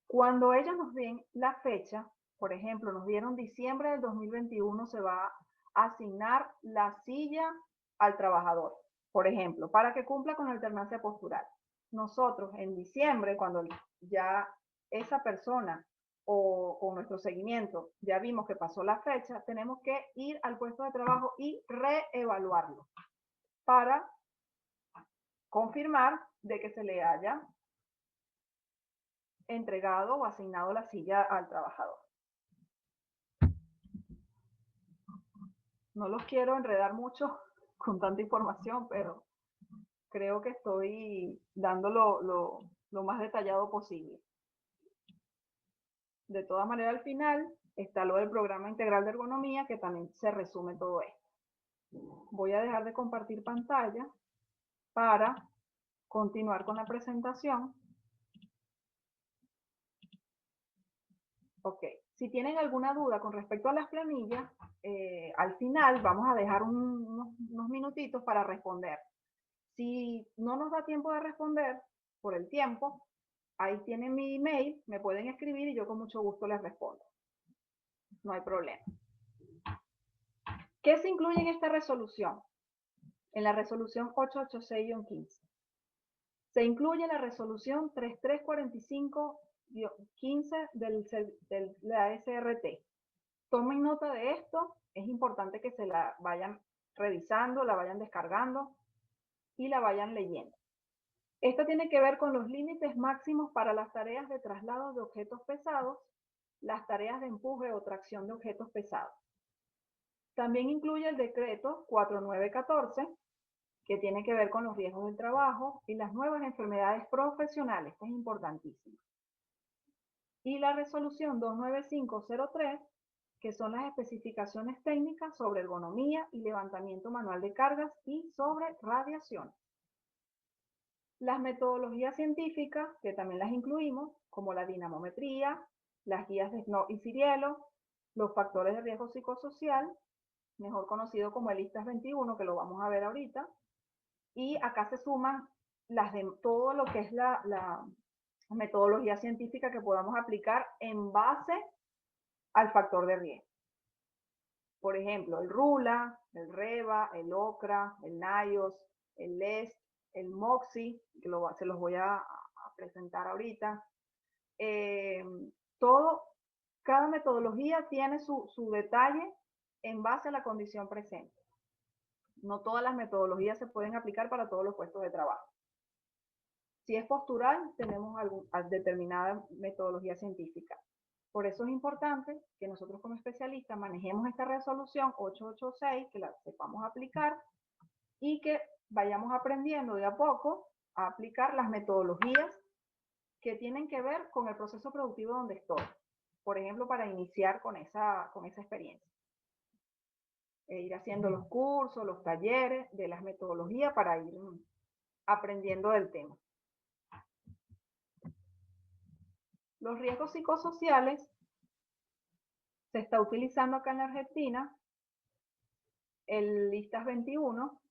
Cuando ellos nos den la fecha, por ejemplo, nos dieron diciembre del 2021, se va a asignar la silla al trabajador, por ejemplo, para que cumpla con la alternancia postural. Nosotros en diciembre, cuando ya esa persona o con nuestro seguimiento ya vimos que pasó la fecha, tenemos que ir al puesto de trabajo y reevaluarlo para confirmar de que se le haya entregado o asignado la silla al trabajador. No los quiero enredar mucho con tanta información, pero creo que estoy dando lo más detallado posible. De todas maneras, al final está lo del programa integral de ergonomía, que también se resume todo esto. Voy a dejar de compartir pantalla para continuar con la presentación. Ok, si tienen alguna duda con respecto a las planillas, al final vamos a dejar unos minutitos para responder. Si no nos da tiempo de responder por el tiempo, ahí tienen mi email, me pueden escribir y yo con mucho gusto les respondo. No hay problema. ¿Qué se incluye en esta resolución? En la resolución 886-15. Se incluye la resolución 3345-15 de la SRT. Tomen nota de esto, es importante que se la vayan revisando, la vayan descargando y la vayan leyendo. Esto tiene que ver con los límites máximos para las tareas de traslado de objetos pesados, las tareas de empuje o tracción de objetos pesados. También incluye el decreto 4914, que tiene que ver con los riesgos del trabajo y las nuevas enfermedades profesionales, que es importantísimo. Y la resolución 29503, que son las especificaciones técnicas sobre ergonomía y levantamiento manual de cargas y sobre radiación. Las metodologías científicas, que también las incluimos, como la dinamometría, las guías de Snow y Cirielo, los factores de riesgo psicosocial, mejor conocido como el ISTAS 21, que lo vamos a ver ahorita, y acá se suman las de todo lo que es la metodología científica que podamos aplicar en base al factor de riesgo. Por ejemplo, el RULA, el REVA, el OCRA, el NIOS, el LEST, el MOXIE, que se los voy a presentar ahorita. Cada metodología tiene su detalle en base a la condición presente. No todas las metodologías se pueden aplicar para todos los puestos de trabajo. Si es postural, tenemos determinada metodología científica. Por eso es importante que nosotros como especialistas manejemos esta resolución 886, que la sepamos aplicar y que vayamos aprendiendo de a poco a aplicar las metodologías que tienen que ver con el proceso productivo donde estoy. Por ejemplo, para iniciar con esa experiencia. ir haciendo los cursos, los talleres de las metodologías para ir aprendiendo del tema. Los riesgos psicosociales se está utilizando acá en la Argentina el ISTAS 21,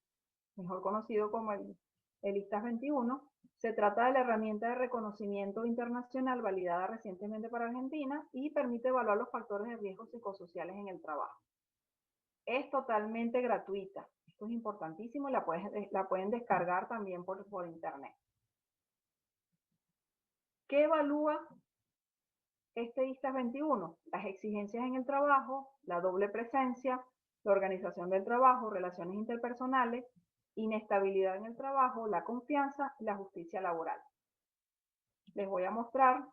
mejor conocido como el ISTAS 21. Se trata de la herramienta de reconocimiento internacional validada recientemente para Argentina y permite evaluar los factores de riesgo psicosociales en el trabajo. Es totalmente gratuita. Esto es importantísimo y la pueden descargar también por internet. ¿Qué evalúa este ISTAS 21? Las exigencias en el trabajo, la doble presencia, la organización del trabajo, relaciones interpersonales, inestabilidad en el trabajo, la confianza y la justicia laboral. Les voy a mostrar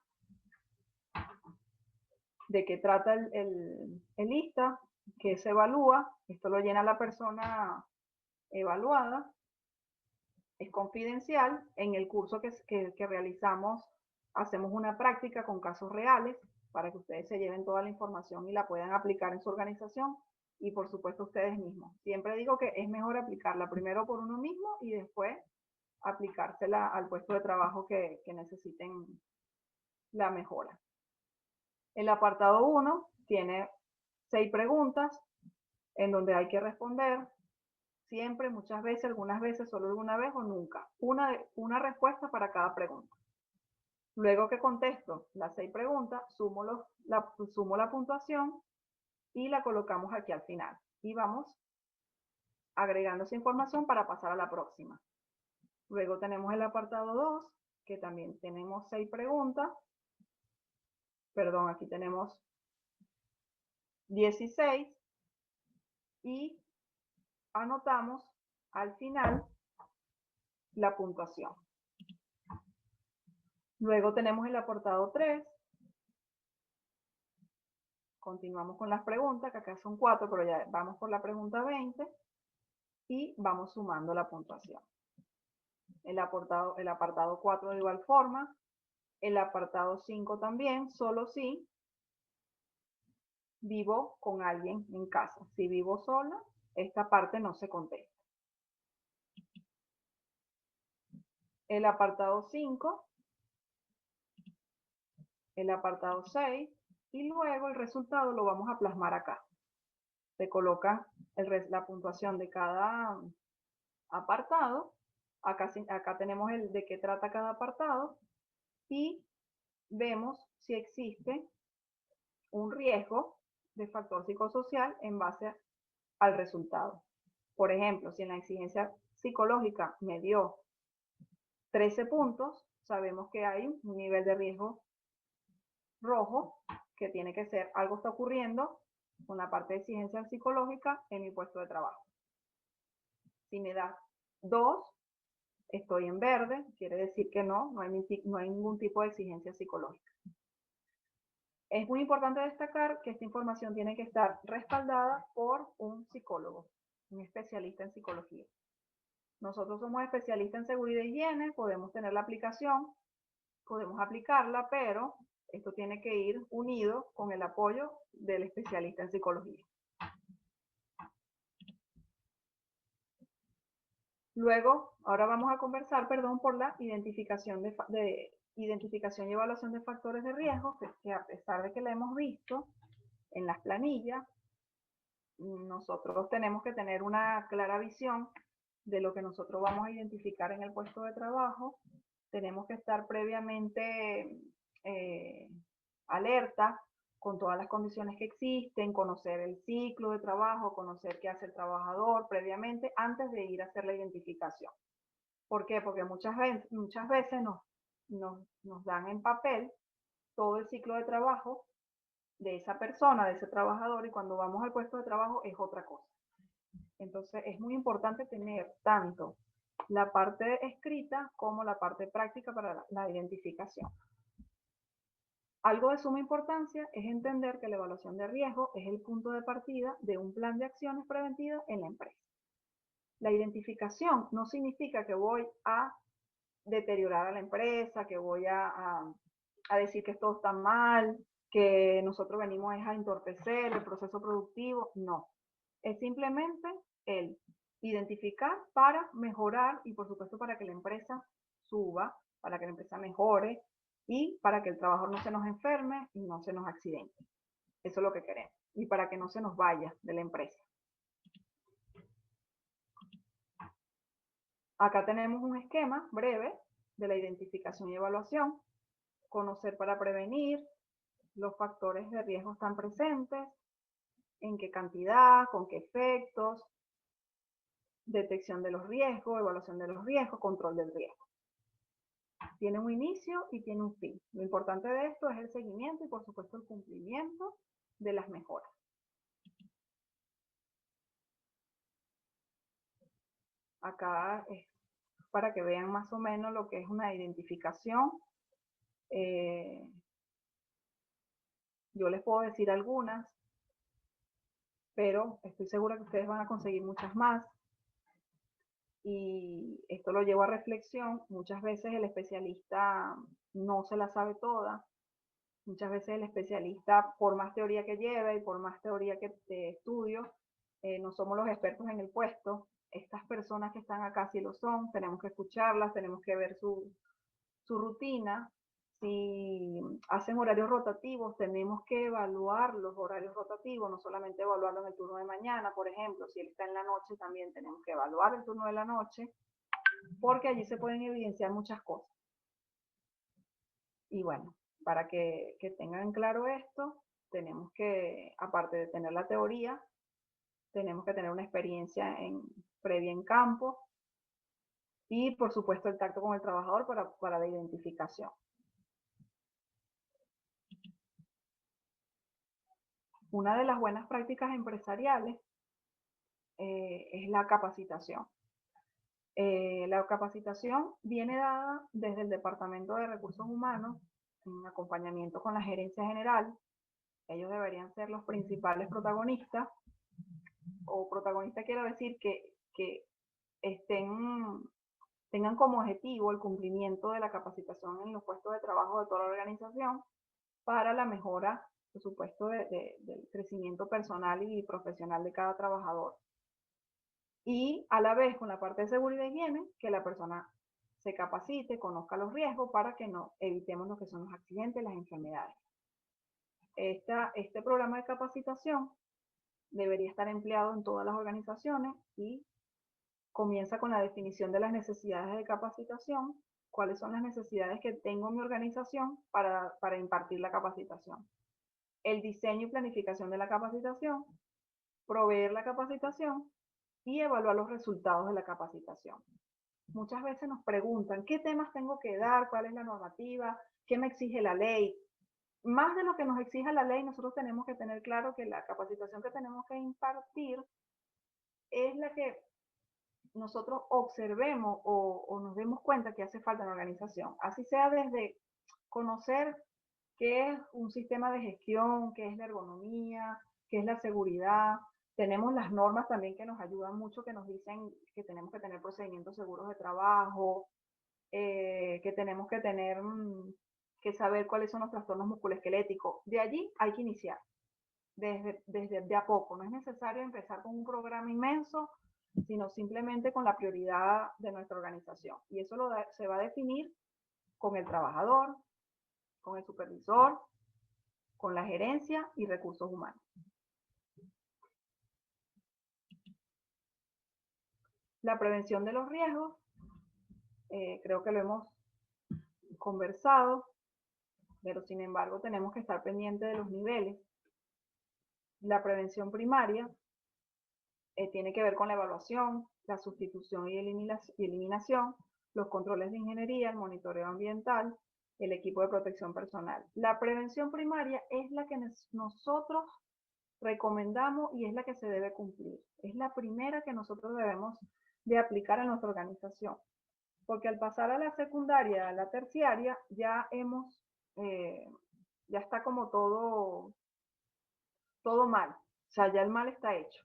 de qué trata el ISTA, qué se evalúa. Esto lo llena la persona evaluada. Es confidencial. En el curso que realizamos hacemos una práctica con casos reales para que ustedes se lleven toda la información y la puedan aplicar en su organización y por supuesto ustedes mismos. Siempre digo que es mejor aplicarla primero por uno mismo y después aplicársela al puesto de trabajo que necesiten la mejora. El apartado 1 tiene 6 preguntas en donde hay que responder siempre, muchas veces, algunas veces, solo alguna vez o nunca. Una respuesta para cada pregunta. Luego que contesto las 6 preguntas, sumo la puntuación y la colocamos aquí al final. Y vamos agregando esa información para pasar a la próxima. Luego tenemos el apartado 2, que también tenemos 6 preguntas. Perdón, aquí tenemos 16 y anotamos al final la puntuación. Luego tenemos el apartado 3. Continuamos con las preguntas, que acá son 4, pero ya vamos por la pregunta 20 y vamos sumando la puntuación. El apartado 4 de igual forma. El apartado 5 también, solo si vivo con alguien en casa. Si vivo sola, esta parte no se contesta. El apartado 5, el apartado 6 y luego el resultado lo vamos a plasmar acá. Se coloca la puntuación de cada apartado. Acá tenemos el de qué trata cada apartado y vemos si existe un riesgo de factor psicosocial en base al resultado. Por ejemplo, si en la exigencia psicológica me dio 13 puntos, sabemos que hay un nivel de riesgo rojo, que tiene que ser algo está ocurriendo con la parte de exigencia psicológica en mi puesto de trabajo. Si me da 2, estoy en verde, quiere decir que no hay ningún tipo de exigencia psicológica. Es muy importante destacar que esta información tiene que estar respaldada por un psicólogo, un especialista en psicología. Nosotros somos especialistas en seguridad y higiene, podemos tener la aplicación, podemos aplicarla, pero esto tiene que ir unido con el apoyo del especialista en psicología. Luego, ahora vamos a conversar, por la identificación identificación y evaluación de factores de riesgo, que a pesar de que la hemos visto en las planillas, nosotros tenemos que tener una clara visión de lo que nosotros vamos a identificar en el puesto de trabajo. Tenemos que estar previamente alerta con todas las condiciones que existen, conocer el ciclo de trabajo, conocer qué hace el trabajador previamente antes de ir a hacer la identificación. ¿Por qué? Porque muchas veces nos dan en papel todo el ciclo de trabajo de esa persona, de ese trabajador, y cuando vamos al puesto de trabajo es otra cosa. Entonces es muy importante tener tanto la parte escrita como la parte práctica para la identificación. Algo de suma importancia es entender que la evaluación de riesgo es el punto de partida de un plan de acciones preventivas en la empresa. La identificación no significa que voy a deteriorar a la empresa, que voy a decir que todo está mal, que nosotros venimos a entorpecer el proceso productivo. No. Es simplemente el identificar para mejorar y por supuesto para que la empresa suba, para que la empresa mejore y para que el trabajador no se nos enferme y no se nos accidente. Eso es lo que queremos. Y para que no se nos vaya de la empresa. Acá tenemos un esquema breve de la identificación y evaluación. Conocer para prevenir, los factores de riesgo están presentes, en qué cantidad, con qué efectos, detección de los riesgos, evaluación de los riesgos, control del riesgo. Tiene un inicio y tiene un fin. Lo importante de esto es el seguimiento y por supuesto el cumplimiento de las mejoras. Acá es para que vean más o menos lo que es una identificación. Yo les puedo decir algunas, pero estoy segura que ustedes van a conseguir muchas más. Y esto lo llevo a reflexión. Muchas veces el especialista no se la sabe toda. Muchas veces el especialista, por más teoría que lleve y por más teoría que estudio, no somos los expertos en el puesto. Estas personas que están acá sí lo son, tenemos que escucharlas, tenemos que ver su rutina. Si hacen horarios rotativos, tenemos que evaluar los horarios rotativos, no solamente evaluarlo en el turno de mañana, por ejemplo. Si él está en la noche, también tenemos que evaluar el turno de la noche, porque allí se pueden evidenciar muchas cosas. Y bueno, para que tengan claro esto, tenemos que, aparte de tener la teoría, tenemos que tener una experiencia previa en campo y, por supuesto, el tacto con el trabajador para la identificación. Una de las buenas prácticas empresariales es la capacitación. La capacitación viene dada desde el Departamento de Recursos Humanos en acompañamiento con la gerencia general. Ellos deberían ser los principales protagonistas, o protagonista quiero decir que tengan como objetivo el cumplimiento de la capacitación en los puestos de trabajo de toda la organización para la mejora, por supuesto, del crecimiento personal y profesional de cada trabajador. Y a la vez, con la parte de seguridad y higiene, que la persona se capacite, conozca los riesgos para que no evitemos lo que son los accidentes y las enfermedades. Este programa de capacitación debería estar empleado en todas las organizaciones y comienza con la definición de las necesidades de capacitación, cuáles son las necesidades que tengo en mi organización para impartir la capacitación. El diseño y planificación de la capacitación, proveer la capacitación y evaluar los resultados de la capacitación. Muchas veces nos preguntan, ¿qué temas tengo que dar? ¿Cuál es la normativa? ¿Qué me exige la ley? Más de lo que nos exija la ley, nosotros tenemos que tener claro que la capacitación que tenemos que impartir es la que nosotros observemos o nos demos cuenta que hace falta en la organización. Así sea desde conocer qué es un sistema de gestión, qué es la ergonomía, qué es la seguridad. Tenemos las normas también que nos ayudan mucho, que nos dicen que tenemos que tener procedimientos seguros de trabajo, que tenemos que tener que saber cuáles son los trastornos musculoesqueléticos. De allí hay que iniciar, desde de a poco. No es necesario empezar con un programa inmenso, sino simplemente con la prioridad de nuestra organización. Y eso se va a definir con el trabajador, con el supervisor, con la gerencia y recursos humanos. La prevención de los riesgos, creo que lo hemos conversado, pero sin embargo tenemos que estar pendientes de los niveles. La prevención primaria tiene que ver con la evaluación, la sustitución y eliminación, los controles de ingeniería, el monitoreo ambiental, el equipo de protección personal. La prevención primaria es la que nosotros recomendamos y es la que se debe cumplir. Es la primera que nosotros debemos de aplicar en nuestra organización. Porque al pasar a la secundaria, a la terciaria, ya ya está como todo mal. O sea, ya el mal está hecho.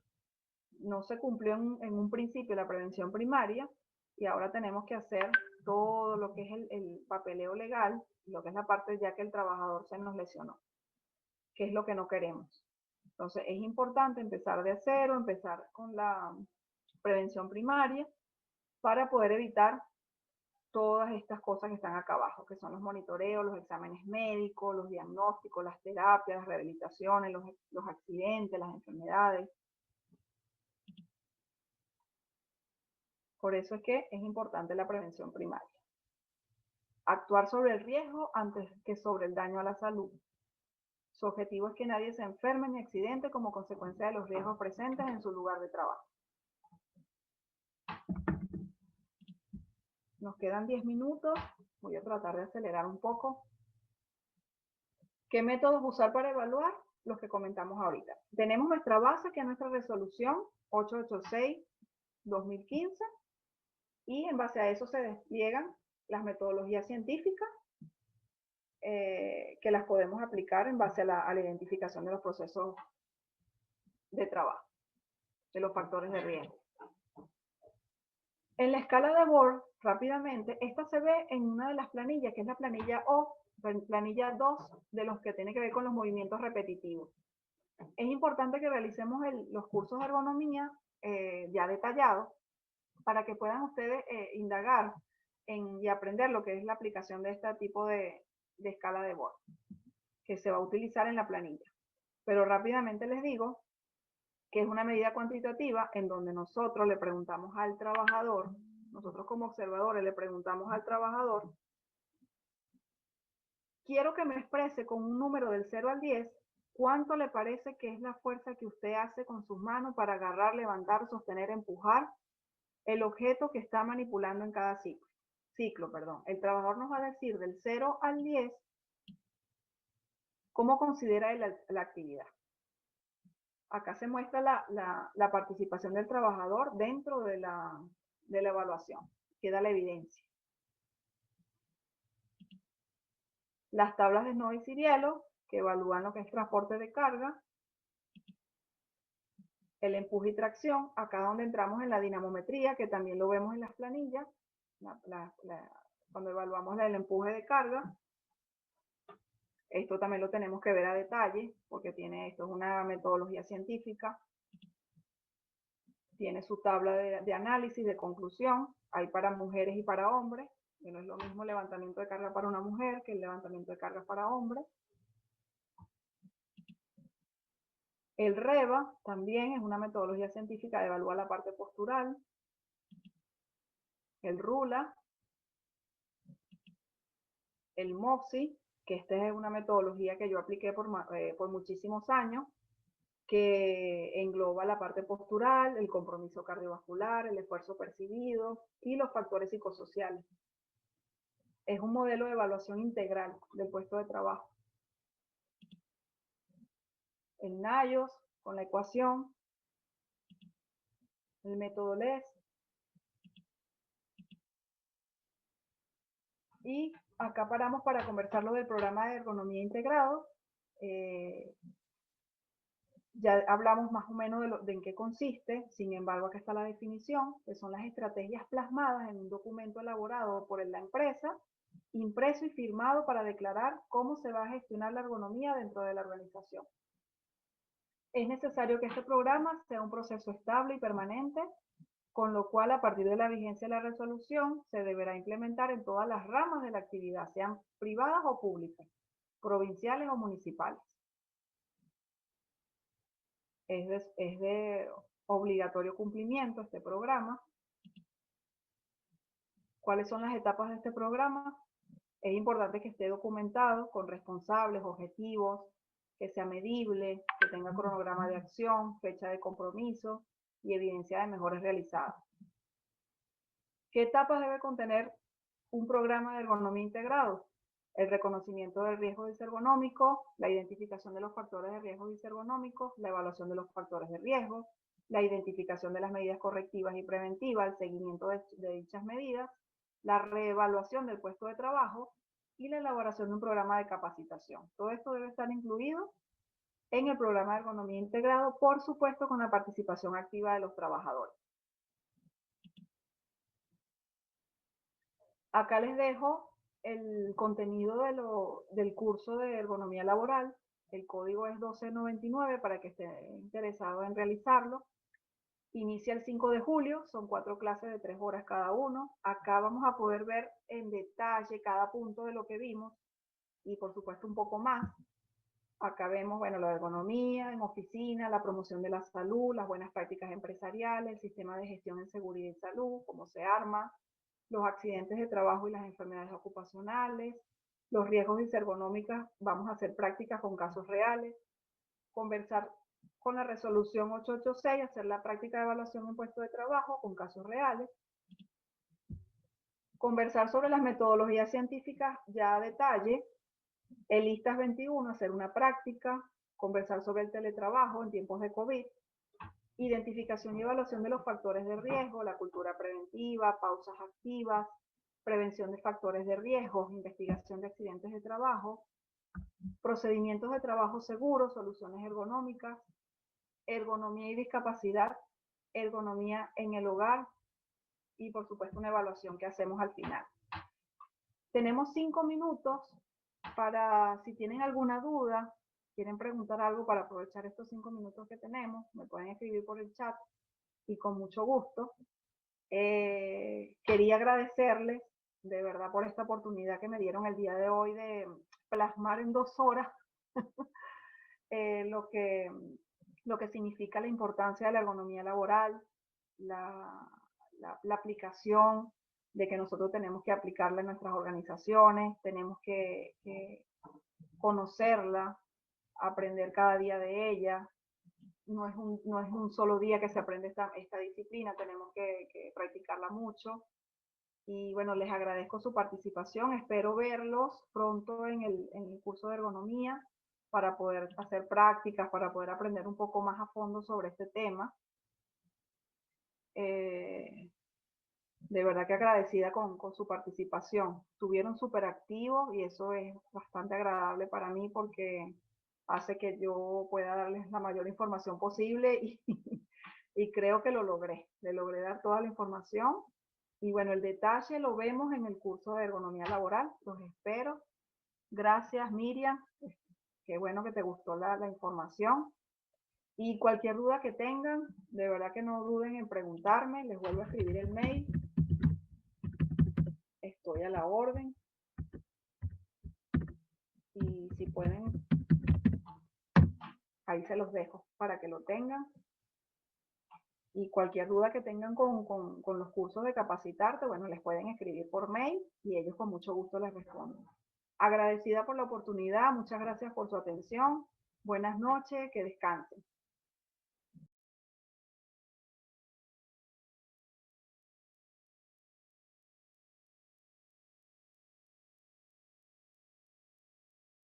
No se cumplió en un principio la prevención primaria y ahora tenemos que hacer todo lo que es el papeleo legal, lo que es la parte ya que el trabajador se nos lesionó, que es lo que no queremos. Entonces, es importante empezar de cero, empezar con la prevención primaria para poder evitar todas estas cosas que están acá abajo, que son los monitoreos, los exámenes médicos, los diagnósticos, las terapias, las rehabilitaciones, los accidentes, las enfermedades. Por eso es que es importante la prevención primaria. Actuar sobre el riesgo antes que sobre el daño a la salud. Su objetivo es que nadie se enferme ni accidente como consecuencia de los riesgos presentes en su lugar de trabajo. Nos quedan 10 minutos. Voy a tratar de acelerar un poco. ¿Qué métodos usar para evaluar? Los que comentamos ahorita. Tenemos nuestra base, que es nuestra resolución 886-2015, y en base a eso se despliegan las metodologías científicas que las podemos aplicar en base a la identificación de los procesos de trabajo, de los factores de riesgo. En la escala de Borg, rápidamente, esta se ve en una de las planillas, que es la planilla O, planilla 2, de los que tiene que ver con los movimientos repetitivos. Es importante que realicemos los cursos de ergonomía ya detallados para que puedan ustedes indagar y aprender lo que es la aplicación de este tipo de escala de Borg, que se va a utilizar en la planilla. Pero rápidamente les digo que es una medida cuantitativa en donde nosotros le preguntamos al trabajador, nosotros como observadores le preguntamos al trabajador, quiero que me exprese con un número del 0 al 10, ¿cuánto le parece que es la fuerza que usted hace con sus manos para agarrar, levantar, sostener, empujar el objeto que está manipulando en cada ciclo? El trabajador nos va a decir del 0 al 10 cómo considera la actividad. Acá se muestra la participación del trabajador dentro de la evaluación. Queda la evidencia. Las tablas de Snow y Ciriello, que evalúan lo que es transporte de carga, el empuje y tracción, acá donde entramos en la dinamometría, que también lo vemos en las planillas, cuando evaluamos el empuje de carga. Esto también lo tenemos que ver a detalle, porque esto es una metodología científica. Tiene su tabla de análisis, de conclusión. Hay para mujeres y para hombres, que no es lo mismo el levantamiento de carga para una mujer que el levantamiento de carga para hombres. El REVA también es una metodología científica de evaluar la parte postural. El RULA. El MOPSI, que esta es una metodología que yo apliqué por muchísimos años, que engloba la parte postural, el compromiso cardiovascular, el esfuerzo percibido y los factores psicosociales. Es un modelo de evaluación integral del puesto de trabajo. El NAIOS, con la ecuación, el método LES, y acá paramos para conversar lo del programa de ergonomía integrado. Ya hablamos más o menos de en qué consiste. Sin embargo, acá está la definición, que son las estrategias plasmadas en un documento elaborado por la empresa, impreso y firmado para declarar cómo se va a gestionar la ergonomía dentro de la organización. Es necesario que este programa sea un proceso estable y permanente, con lo cual, a partir de la vigencia de la resolución, se deberá implementar en todas las ramas de la actividad, sean privadas o públicas, provinciales o municipales. Es de obligatorio cumplimiento este programa. ¿Cuáles son las etapas de este programa? Es importante que esté documentado con responsables, objetivos, que sea medible, que tenga cronograma de acción, fecha de compromiso y evidencia de mejoras realizadas. ¿Qué etapas debe contener un programa de ergonomía integrado? El reconocimiento del riesgo disergonómico, la identificación de los factores de riesgo disergonómicos, la evaluación de los factores de riesgo, la identificación de las medidas correctivas y preventivas, el seguimiento de dichas medidas, la reevaluación del puesto de trabajo y la elaboración de un programa de capacitación. Todo esto debe estar incluido en el programa de ergonomía integrado, por supuesto con la participación activa de los trabajadores. Acá les dejo el contenido del curso de ergonomía laboral. El código es 1299 para que esté interesado en realizarlo. Inicia el 5 de julio, son 4 clases de 3 horas cada uno. Acá vamos a poder ver en detalle cada punto de lo que vimos y por supuesto un poco más. Acá vemos, bueno, la ergonomía en oficina, la promoción de la salud, las buenas prácticas empresariales, el sistema de gestión en seguridad y salud, cómo se arma, los accidentes de trabajo y las enfermedades ocupacionales, los riesgos ergonómicos, vamos a hacer prácticas con casos reales, conversar con la resolución 886, hacer la práctica de evaluación en puesto de trabajo con casos reales, conversar sobre las metodologías científicas ya a detalle, el ISTAS 21, hacer una práctica, conversar sobre el teletrabajo en tiempos de COVID, identificación y evaluación de los factores de riesgo, la cultura preventiva, pausas activas, prevención de factores de riesgo, investigación de accidentes de trabajo, procedimientos de trabajo seguros, soluciones ergonómicas, ergonomía y discapacidad, ergonomía en el hogar y por supuesto una evaluación que hacemos al final. Tenemos 5 minutos para, si tienen alguna duda, quieren preguntar algo para aprovechar estos 5 minutos que tenemos, me pueden escribir por el chat y con mucho gusto. Quería agradecerles de verdad por esta oportunidad que me dieron el día de hoy de plasmar en 2 horas lo que significa la importancia de la ergonomía laboral, la aplicación de que nosotros tenemos que aplicarla en nuestras organizaciones, tenemos que conocerla, aprender cada día de ella. No es un solo día que se aprende esta disciplina, tenemos que practicarla mucho. Y bueno, les agradezco su participación, espero verlos pronto en el curso de ergonomía para poder hacer prácticas, para poder aprender un poco más a fondo sobre este tema. De verdad que agradecida con su participación. Estuvieron súper activos y eso es bastante agradable para mí porque hace que yo pueda darles la mayor información posible y creo que lo logré. Le logré dar toda la información. Y bueno, el detalle lo vemos en el curso de ergonomía laboral. Los espero. Gracias, Miriam. Qué bueno que te gustó la información. Y cualquier duda que tengan, de verdad que no duden en preguntarme. Les vuelvo a escribir el mail. Estoy a la orden. Y si pueden, ahí se los dejo para que lo tengan. Y cualquier duda que tengan con los cursos de Capacitarte, bueno, les pueden escribir por mail y ellos con mucho gusto les responden. Agradecida por la oportunidad, muchas gracias por su atención. Buenas noches, que descansen.